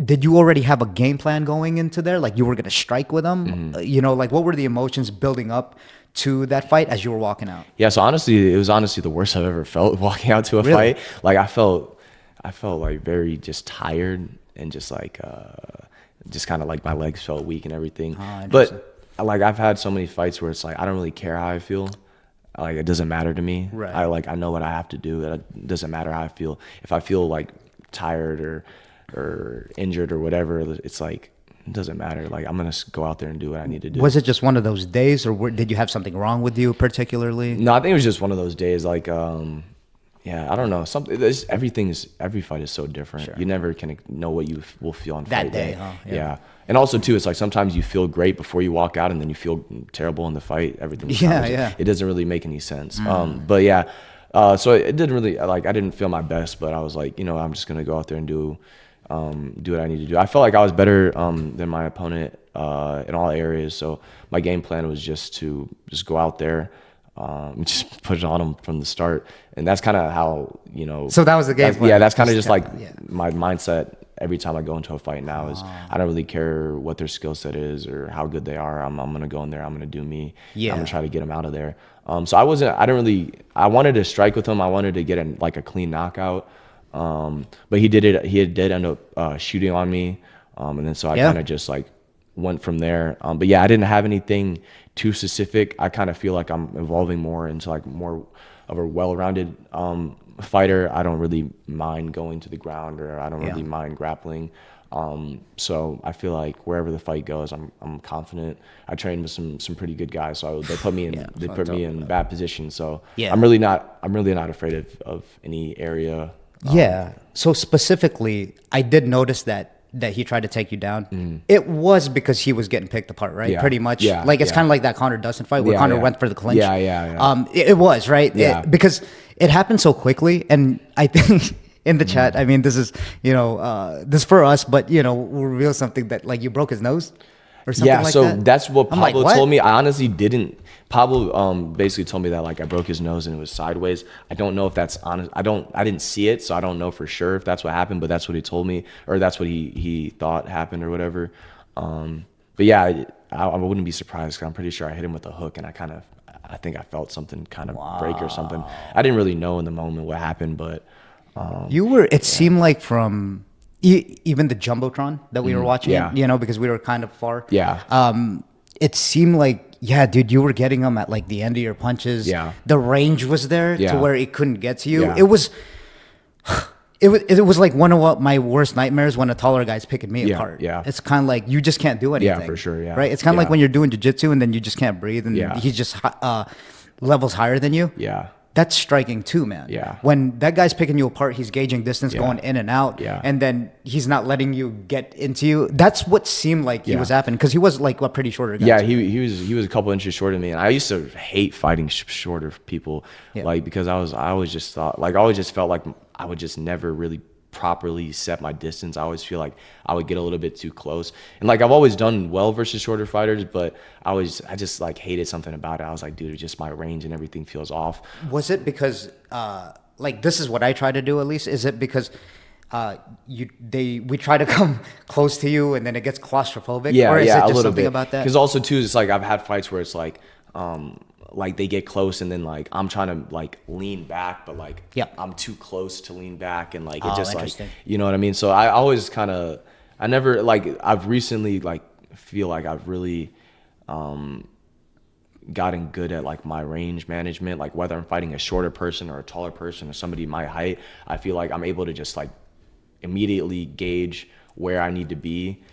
did you already have a game plan going into there? Like you were going to strike with them? Like what were the emotions building up to that fight as you were walking out? Yeah, so honestly, it was the worst I've ever felt walking out to a fight. Like I felt like very just tired and just like, just kind of like my legs felt weak and everything. But like I've had so many fights where it's like I don't really care how I feel. Like it doesn't matter to me. Right. I know what I have to do. It doesn't matter how I feel. If I feel like tired or injured or whatever, it's like it doesn't matter. Like I'm gonna go out there and do what I need to do. Was it just one of those days, or did you have something wrong with you particularly? No, I think it was just one of those days. Like I don't know. Every fight is so different. Sure. You never can know what you will feel on that fight day. Huh? Yeah. And also too, it's like sometimes you feel great before you walk out, and then you feel terrible in the fight. Everything. It doesn't really make any sense. But yeah. So it didn't really, like, I didn't feel my best, but I was like, I'm just gonna go out there and do what I need to do. I felt like I was better than my opponent in all areas. So my game plan was just to go out there. Just put it on them from the start, and that's kind of how So that was the game plan. Yeah, that's kind of just like my mindset every time I go into a fight now is I don't really care what their skill set is or how good they are. I'm going to go in there. I'm going to do me. Yeah. I'm going to try to get them out of there. So I wanted to strike with him. I wanted to get a clean knockout. But he did end up shooting on me. And then so I kind of just like went from there. But yeah, I didn't have anything too specific. I kind of feel like I'm evolving more into like more of a well-rounded fighter. I don't really mind going to the ground, or I don't really mind grappling. So I feel like wherever the fight goes, I'm confident. I trained with some pretty good guys, so they put me in bad position. So I'm really not afraid of any area. So specifically, I did notice that he tried to take you down. It was because he was getting picked apart, right? Pretty much. Like it's kind of like that Conor Dustin fight where Conor went for the clinch. It was, right? Because it happened so quickly, and I think in the chat, I mean, this is this is for us, but we'll reveal something that like you broke his nose or something like that. Yeah, so that's what Pablo told me. I honestly didn't. Pablo basically told me that like I broke his nose and it was sideways. I don't know if that's honest. I didn't see it, so I don't know for sure if that's what happened, but that's what he told me, or that's what he thought happened or whatever. But yeah, I wouldn't be surprised because I'm pretty sure I hit him with a hook, and I think I felt something kind of break or something. I didn't really know in the moment what happened, but it seemed like from even the Jumbotron that we were watching, because we were kind of far. It seemed like, dude, you were getting them at like the end of your punches. The range was there to where it couldn't get to you. It was like one of my worst nightmares when a taller guy's picking me apart. It's kind of like you just can't do anything. For sure. Right? It's kind of like when you're doing jiu-jitsu and then you just can't breathe, and he's just levels higher than you. That's striking too, man. When that guy's picking you apart, he's gauging distance, going in and out, and then he's not letting you get into you. That's what seemed like he was happening, because he was like a pretty shorter guy. Yeah, he was a couple inches shorter than me, and I used to hate fighting shorter people, like because I always just thought, like I always just felt like I would just never really properly set my distance. I always feel like I would get a little bit too close, and like I've always done well versus shorter fighters, but I just like hated something about it. I was like, dude, just my range and everything feels off. Was it because like this is what I try to do, at least? Is it because we try to come close to you and then it gets claustrophobic? Or is it just something about that? Because also too, it's like I've had fights where it's like they get close and then like I'm trying to like lean back, but like I'm too close to lean back, and like it just like, you know what I mean? So I always kind of, I never like, I've recently like feel like I've really gotten good at like my range management, like whether I'm fighting a shorter person or a taller person or somebody my height, I feel like I'm able to just like immediately gauge where I need to be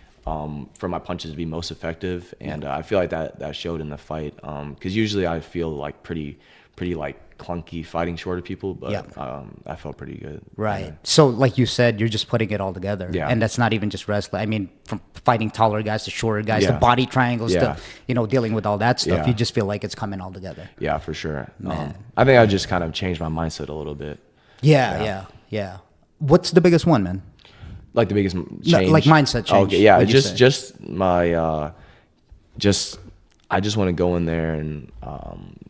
for my punches to be most effective, and I feel like that showed in the fight, because usually I feel like pretty like clunky fighting shorter people, but I felt pretty good. Right. So like you said, you're just putting it all together, and that's not even just wrestling. I mean, from fighting taller guys to shorter guys to body triangles to dealing with all that stuff, you just feel like it's coming all together. Yeah, for sure. I think I just kind of changed my mindset a little bit. Yeah. What's the biggest one, man? Like the biggest change? Like mindset change. Okay, yeah, just my, I just want to go in there and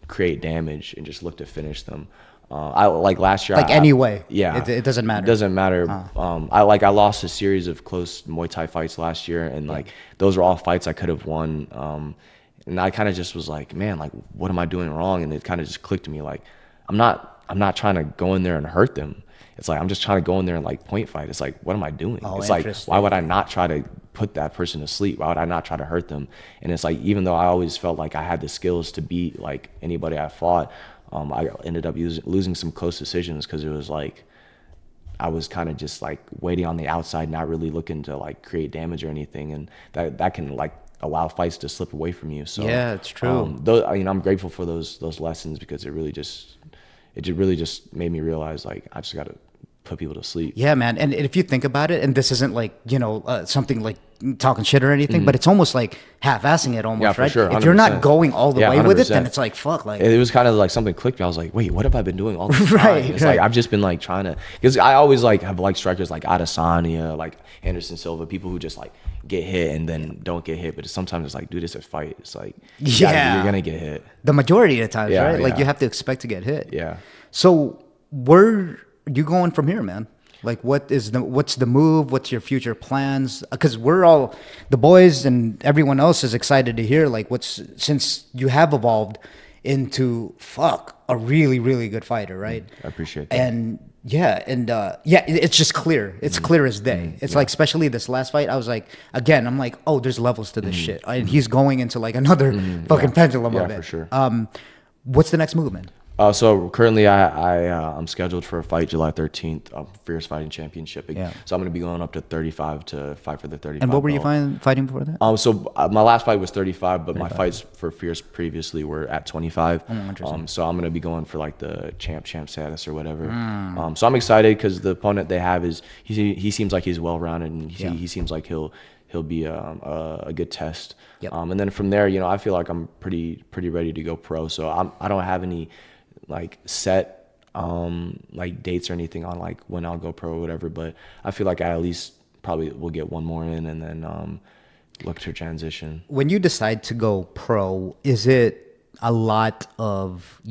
create damage and just look to finish them. I like last year. Like anyway. Yeah. It doesn't matter. It doesn't matter. I lost a series of close Muay Thai fights last year, and like those were all fights I could have won. And I kind of just was like, man, like what am I doing wrong? And it kind of just clicked to me, like I'm not trying to go in there and hurt them. It's like I'm just trying to go in there and like point fight. It's like, what am I doing? It's like, why would I not try to put that person to sleep? Why would I not try to hurt them? And it's like, even though I always felt like I had the skills to beat like anybody I fought, I ended up losing some close decisions because it was like I was kind of just like waiting on the outside, not really looking to like create damage or anything, and that can like allow fights to slip away from you. So yeah, it's true. I'm grateful for those lessons, because it really just made me realize like I just got to put people to sleep. Yeah, man. And if you think about it, and this isn't like, something like talking shit or anything, but it's almost like half-assing it almost, for right? sure, if you're not going all the way with it, 100%. then it's like, fuck. Like it was kind of like something clicked me. I was like, wait, what have I been doing all this time? Right, it's like I've just been like trying to, because I always like have like strikers like Adesanya, like Anderson Silva, people who just like get hit and then don't get hit. But sometimes it's like, dude, it's a fight. It's like, you're gonna get hit. The majority of the times, right? Like you have to expect to get hit. Yeah. So where you going from here, man? Like, what's the move? What's your future plans? Because we're all, the boys and everyone else is excited to hear, like, since you have evolved into a really, really good fighter, right? I appreciate that. And it's just clear. It's clear as day. It's like, especially this last fight, I was like, again, I'm like, oh, there's levels to this shit. And he's going into like another fucking pendulum of it. For sure. What's the next movement? So currently I'm scheduled for a fight July 13th, Fierce Fighting Championship. Yeah. So I'm going to be going up to 35 to fight for the 35. And what were you fighting for that? So my last fight was 35, but my fights for Fierce previously were at 25. So I'm going to be going for like the champ status or whatever. So I'm excited because the opponent they have is he seems like he's well rounded, and he seems like he'll be a good test. Yep. And then from there, I feel like I'm pretty ready to go pro. So I don't have any like set like dates or anything on like when I'll go pro or whatever, but I feel like I at least probably will get one more in and then look to transition. When you decide to go pro, is it a lot of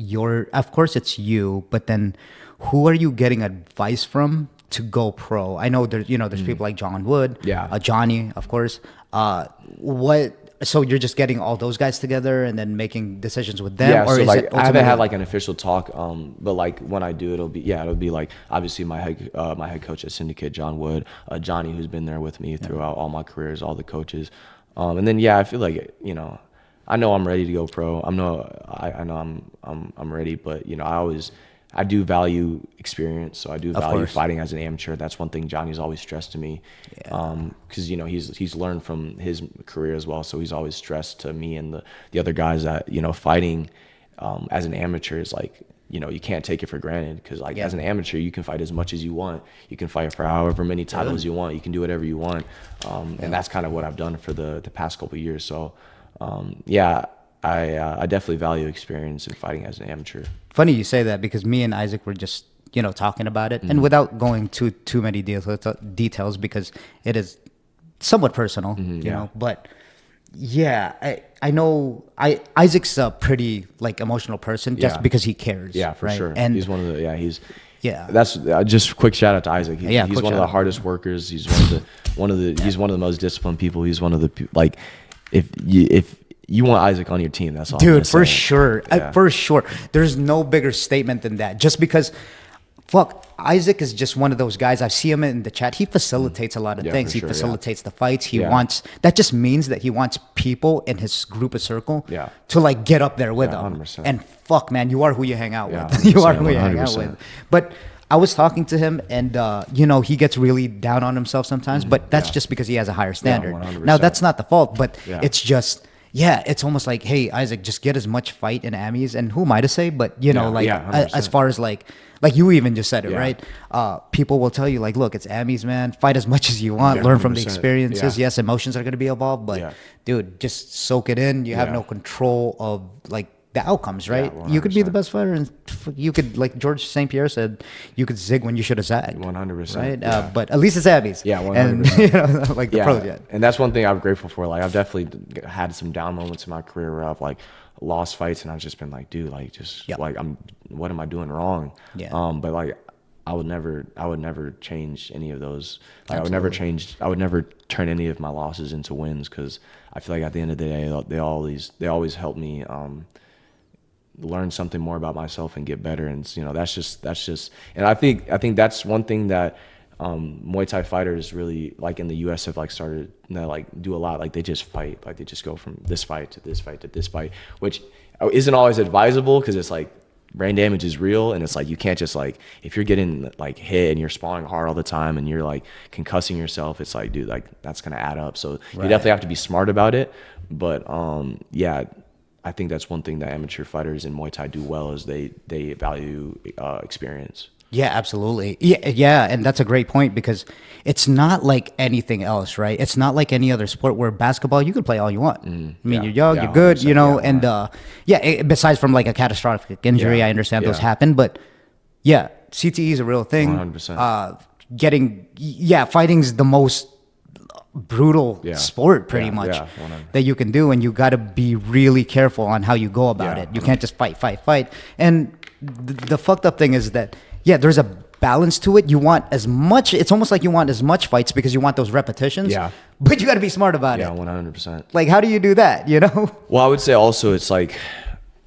of course it's you, but then who are you getting advice from to go pro? I know there's people like John Wood, Johnny, of course. So you're just getting all those guys together and then making decisions with them? Yeah, or so is like I haven't had like an official talk, but like when I do, it'll be like obviously my head coach at Syndicate, John Wood, Johnny, who's been there with me throughout all my careers, all the coaches, and then I feel like I know I'm ready to go pro. I know I'm ready, but I do value experience, so I do value fighting as an amateur. That's one thing Johnny's always stressed to me, because he's learned from his career as well. So he's always stressed to me and the other guys that fighting as an amateur is like you can't take it for granted, because like as an amateur you can fight as much as you want. You can fight for however many titles you want. You can do whatever you want, and that's kind of what I've done for the past couple of years. So I definitely value experience in fighting as an amateur. Funny you say that, because me and Isaac were just talking about it, and without going too many details, because it is somewhat personal, But I know Isaac's a pretty like emotional person, just because he cares. Yeah, for sure. And he's one of the that's just quick shout out to Isaac. He's one of the hardest workers. He's one of the he's one of the most disciplined people. He's one of the like if you want Isaac on your team, that's all. Dude, for sure. For sure. There's no bigger statement than that. Just because, Isaac is just one of those guys. I see him in the chat. He facilitates a lot of things. He facilitates the fights. That just means that he wants people in his group of circle to like get up there with him. 100%. And man, you are who you hang out with. You are who you hang out with. But I was talking to him, and he gets really down on himself sometimes, but that's just because he has a higher standard. Now, that's not the fault, but it's just... it's almost like, hey, Isaac, just get as much fight in Amis, and who am I to say? But as far as like you even just said it, right? People will tell you like, look, it's Amis, man. Fight as much as you want. Learn from the experiences. Yes, emotions are going to be involved, but dude, just soak it in. You have no control of like the outcomes, right? You could be the best fighter, and you could, like George St. Pierre said, you could zig when you should have zagged. 100%. Right? But at least it's Abby's. Yeah, 100%. And like the pros, And that's one thing I'm grateful for. Like I've definitely had some down moments in my career where I've like lost fights, and I've just been like, dude, like just like what am I doing wrong? But like I would never change any of those. Like, I would never turn any of my losses into wins, because I feel like at the end of the day, they always help me learn something more about myself and get better. And that's just and I think that's one thing that Muay Thai fighters really like in the US have like started to like do a lot. Like they just fight, like they just go from this fight to this fight to this fight, which isn't always advisable, because it's like brain damage is real, and it's like you can't just like, if you're getting like hit and you're sparring hard all the time and you're like concussing yourself, it's like, dude, like that's gonna add up. So you definitely have to be smart about it. But I think that's one thing that amateur fighters in Muay Thai do well, is they value experience. Yeah, absolutely. Yeah, and that's a great point, because it's not like anything else, right? It's not like any other sport where basketball, you can play all you want. I mean, you're young, you're good, and besides from like a catastrophic injury, I understand those happen, but CTE is a real thing. 100%. Fighting's the most brutal sport pretty much that you can do, and you got to be really careful on how you go about it. You can't just fight. And the fucked up thing is that there's a balance to it. You want as much, it's almost like you want as much fights because you want those repetitions. Yeah. But you got to be smart about Yeah, it. 100%. Like, how do you do that, you know? Well, I would say also it's like,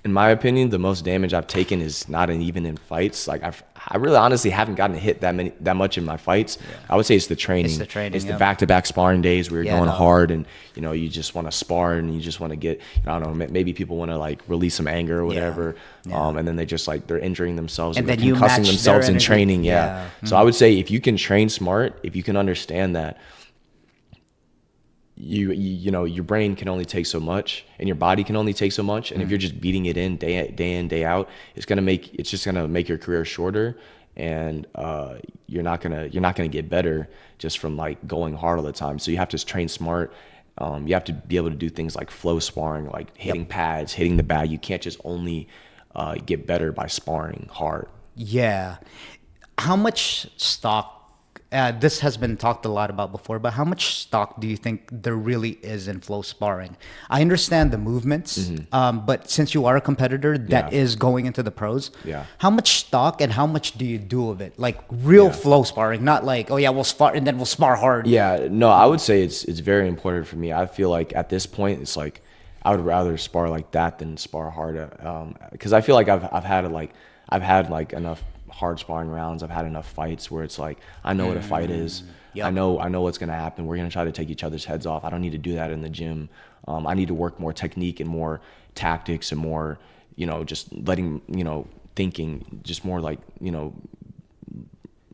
in my opinion, the most damage I've taken is not even in fights. Like I really honestly haven't gotten hit that much in my fights. Yeah. I would say it's the training. It's the training. It's the back-to-back sparring days where you're going hard, and you just want to spar and you just want to get, I don't know, maybe people want to like release some anger or whatever. Yeah. And then they just like they're injuring themselves and then you concussing themselves in training. Yeah. So I would say if you can train smart, if you can understand that you know your brain can only take so much and your body can only take so much, and if you're just beating it in day out, it's just gonna make your career shorter, and you're not gonna get better just from like going hard all the time. So you have to train smart. You have to be able to do things like flow sparring, like hitting pads, hitting the bag. You can't just only get better by sparring hard. Yeah. How much stock, this has been talked a lot about before, but how much stock do you think there really is in flow sparring? I understand the movements, but since you are a competitor that is going into the pros, how much stock and how much do you do of it? Like real flow sparring, not like, oh yeah, we'll spar and then we'll spar hard. Yeah, no, I would say it's very important for me. I feel like at this point, it's like I would rather spar like that than spar hard, because I feel like I've had enough hard sparring rounds. I've had enough fights where it's like I know what a fight is. Yep. I know what's gonna happen. We're gonna try to take each other's heads off. I don't need to do that in the gym. I need to work more technique and more tactics and more, just letting, thinking, just more like,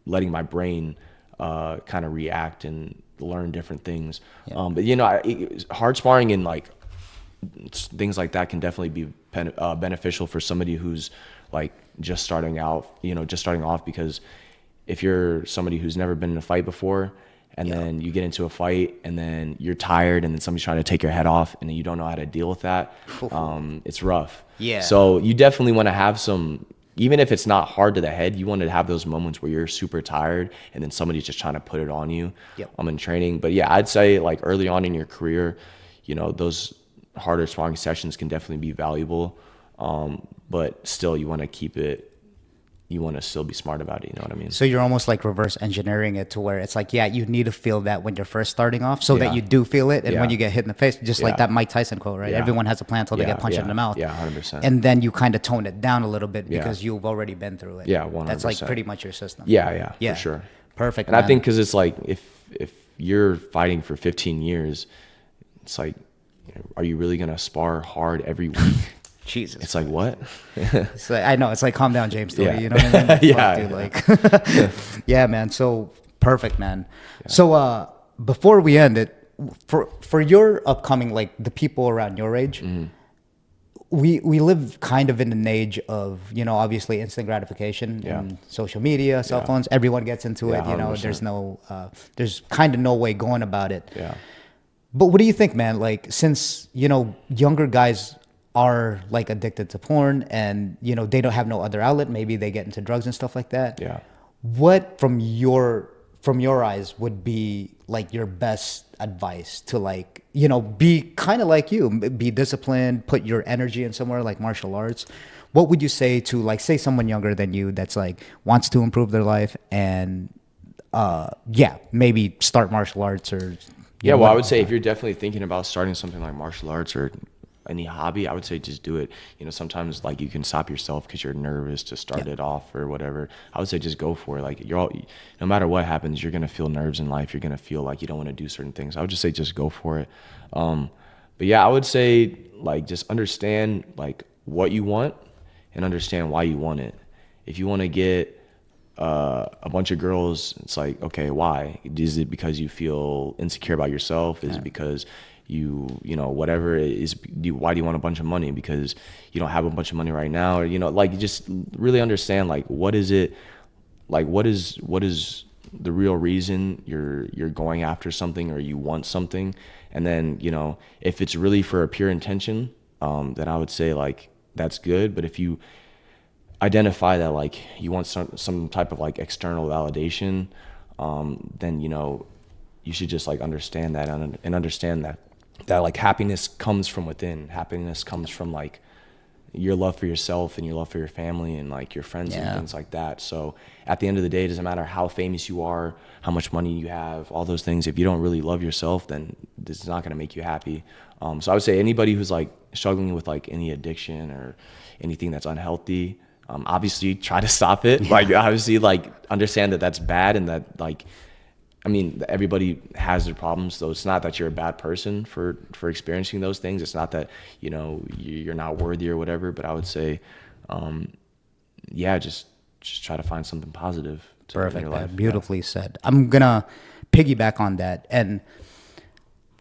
letting my brain kind of react and learn different things. Yeah. But hard sparring and like things like that can definitely be beneficial for somebody who's like just starting off, because if you're somebody who's never been in a fight before and then you get into a fight and then you're tired and then somebody's trying to take your head off and then you don't know how to deal with that, it's rough. Yeah. So you definitely want to have some, even if it's not hard to the head, you want to have those moments where you're super tired and then somebody's just trying to put it on you. In training. But yeah, I'd say like early on in your career, those harder sparring sessions can definitely be valuable. But still you want to still be smart about it, you know what I mean? So you're almost like reverse engineering it to where it's like, you need to feel that when you're first starting off so that you do feel it. And when you get hit in the face, just like that Mike Tyson quote, right? Everyone has a plan until they get punched in the mouth. Yeah, 100%. And then you kind of tone it down a little bit because you've already been through it. Yeah, 100%. That's like pretty much your system. Yeah, for sure. Perfect. And man. I think because it's like if you're fighting for 15 years, it's like, are you really going to spar hard every week? Jesus. It's like, what? It's like, I know. It's like, calm down, James. Story, you know what I mean? Fuck, dude, yeah, man. So perfect, man. Yeah. So before we end it, for your upcoming, like the people around your age, we live kind of in an age of, obviously instant gratification and social media, cell phones. Everyone gets into it. 100%. There's kind of no way going about it. Yeah. But what do you think, man? Like, since, younger guys are like addicted to porn and, they don't have no other outlet, maybe they get into drugs and stuff like that. Yeah. What from your eyes would be like your best advice to like, be kind of like you, be disciplined, put your energy in somewhere like martial arts? What would you say to like, say someone younger than you that's like wants to improve their life and maybe start martial arts or I would say if you're definitely thinking about starting something like martial arts or any hobby, I would say just do it. Sometimes like you can stop yourself because you're nervous to start it off or whatever. I would say just go for it. Like no matter what happens, you're gonna feel nerves in life. You're gonna feel like you don't want to do certain things. I would just say just go for it. But yeah, I would say like just understand like what you want and understand why you want it. If you want to get a bunch of girls, it's like, okay, why? Is it because you feel insecure about yourself? Is it because whatever it is, why do you want a bunch of money? Because you don't have a bunch of money right now, or like just really understand like what is it, like what is the real reason you're going after something or you want something. And then if it's really for a pure intention, then I would say like that's good. But if you identify that like you want some type of like external validation, then you should just like understand that and understand that like happiness comes from within. Happiness comes from like your love for yourself and your love for your family and like your friends and things like that. So at the end of the day, it doesn't matter how famous you are, how much money you have, all those things. If you don't really love yourself, then this is not going to make you happy. So I would say anybody who's like struggling with like any addiction or anything that's unhealthy, obviously try to stop it. Like obviously like understand that that's bad and that like, I mean, everybody has their problems, so it's not that you're a bad person for experiencing those things. It's not that, you know, you're not worthy or whatever, but I would say, just try to find something positive in your life. Beautifully said. I'm going to piggyback on that. And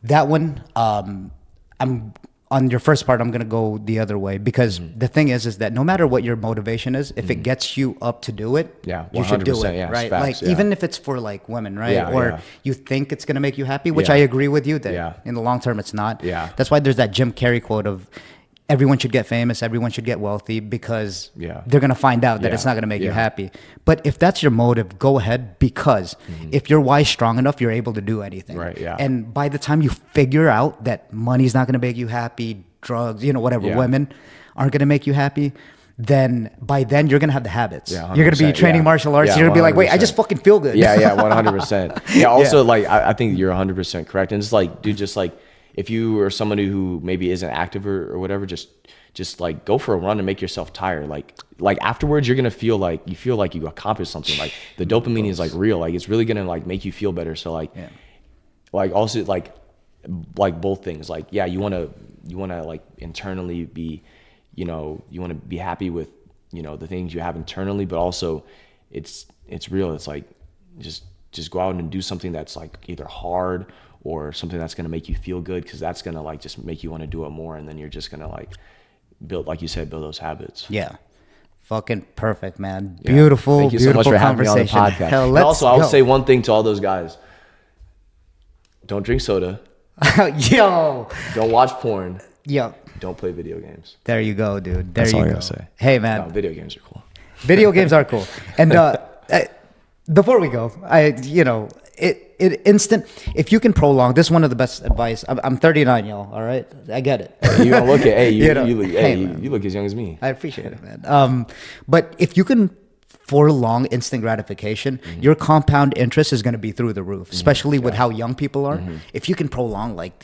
that one, I'm on your first part, I'm going to go the other way because the thing is that no matter what your motivation is, if it gets you up to do it, you should do it, right? Facts, like even if it's for like women, right? Or you think it's going to make you happy, which I agree with you that in the long term, it's not. That's why there's that Jim Carrey quote of everyone should get famous, everyone should get wealthy because they're going to find out that it's not going to make you happy. But if that's your motive, go ahead because if your why is strong enough, you're able to do anything. Right, And by the time you figure out that money's not going to make you happy, drugs, you know, whatever, women aren't going to make you happy, then by then you're going to have the habits. You're going to be training martial arts. You're going to be like, wait, I just fucking feel good. 100%. Also, like, I think you're 100% correct. And it's like, dude, just like, if you are somebody who maybe isn't active or whatever, just like go for a run and make yourself tired. Like afterwards, you're gonna feel like you accomplished something. Like the dopamine is like real. Like it's really gonna like make you feel better. So like also like both things. Like you wanna like internally be, you know, you wanna be happy with, you know, the things you have internally, but also it's real. It's like just go out and do something that's like either hard or something that's going to make you feel good, because that's going to like just make you want to do it more, and then you're just going to like build, like you said, build those habits. Fucking perfect, man. Beautiful. Thank you so much for having me on the podcast. And also, I would say one thing to all those guys: don't drink soda. Yo. Don't watch porn. Yo. Don't play video games. There you go, dude. That's all I gotta say. Hey, man. No, video games are cool. Video games are cool. And before we go, if you can prolong, this is one of the best advice. I'm 39, y'all. All right, I get it. You don't look at you look as young as me. I appreciate it, man. But if you can prolong instant gratification, your compound interest is going to be through the roof, especially with how young people are. If you can prolong like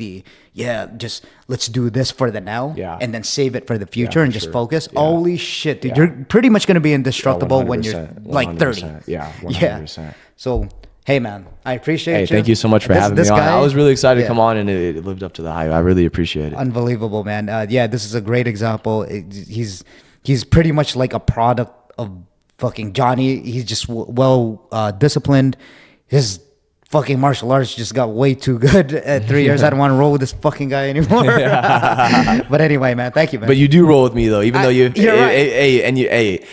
just let's do this for the now and then save it for the future and just focus. Holy shit, dude, you're pretty much going to be indestructible when you're like 30. 100%. So, hey, man, I appreciate you. Thank you so much for having me on. I was really excited to come on, and it lived up to the hype. I really appreciate it. Unbelievable, man. This is a great example. He's pretty much like a product of fucking Johnny. He's just well disciplined. His fucking martial arts just got way too good at 3 years. I don't want to roll with this fucking guy anymore. But anyway, man, thank you, man. But you do roll with me though, even though you're right.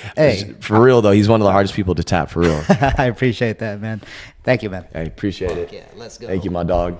For real though, he's one of the hardest people to tap, for real. I appreciate that, man. Thank you, man. I appreciate it. Yeah, let's go. Thank you, my dog.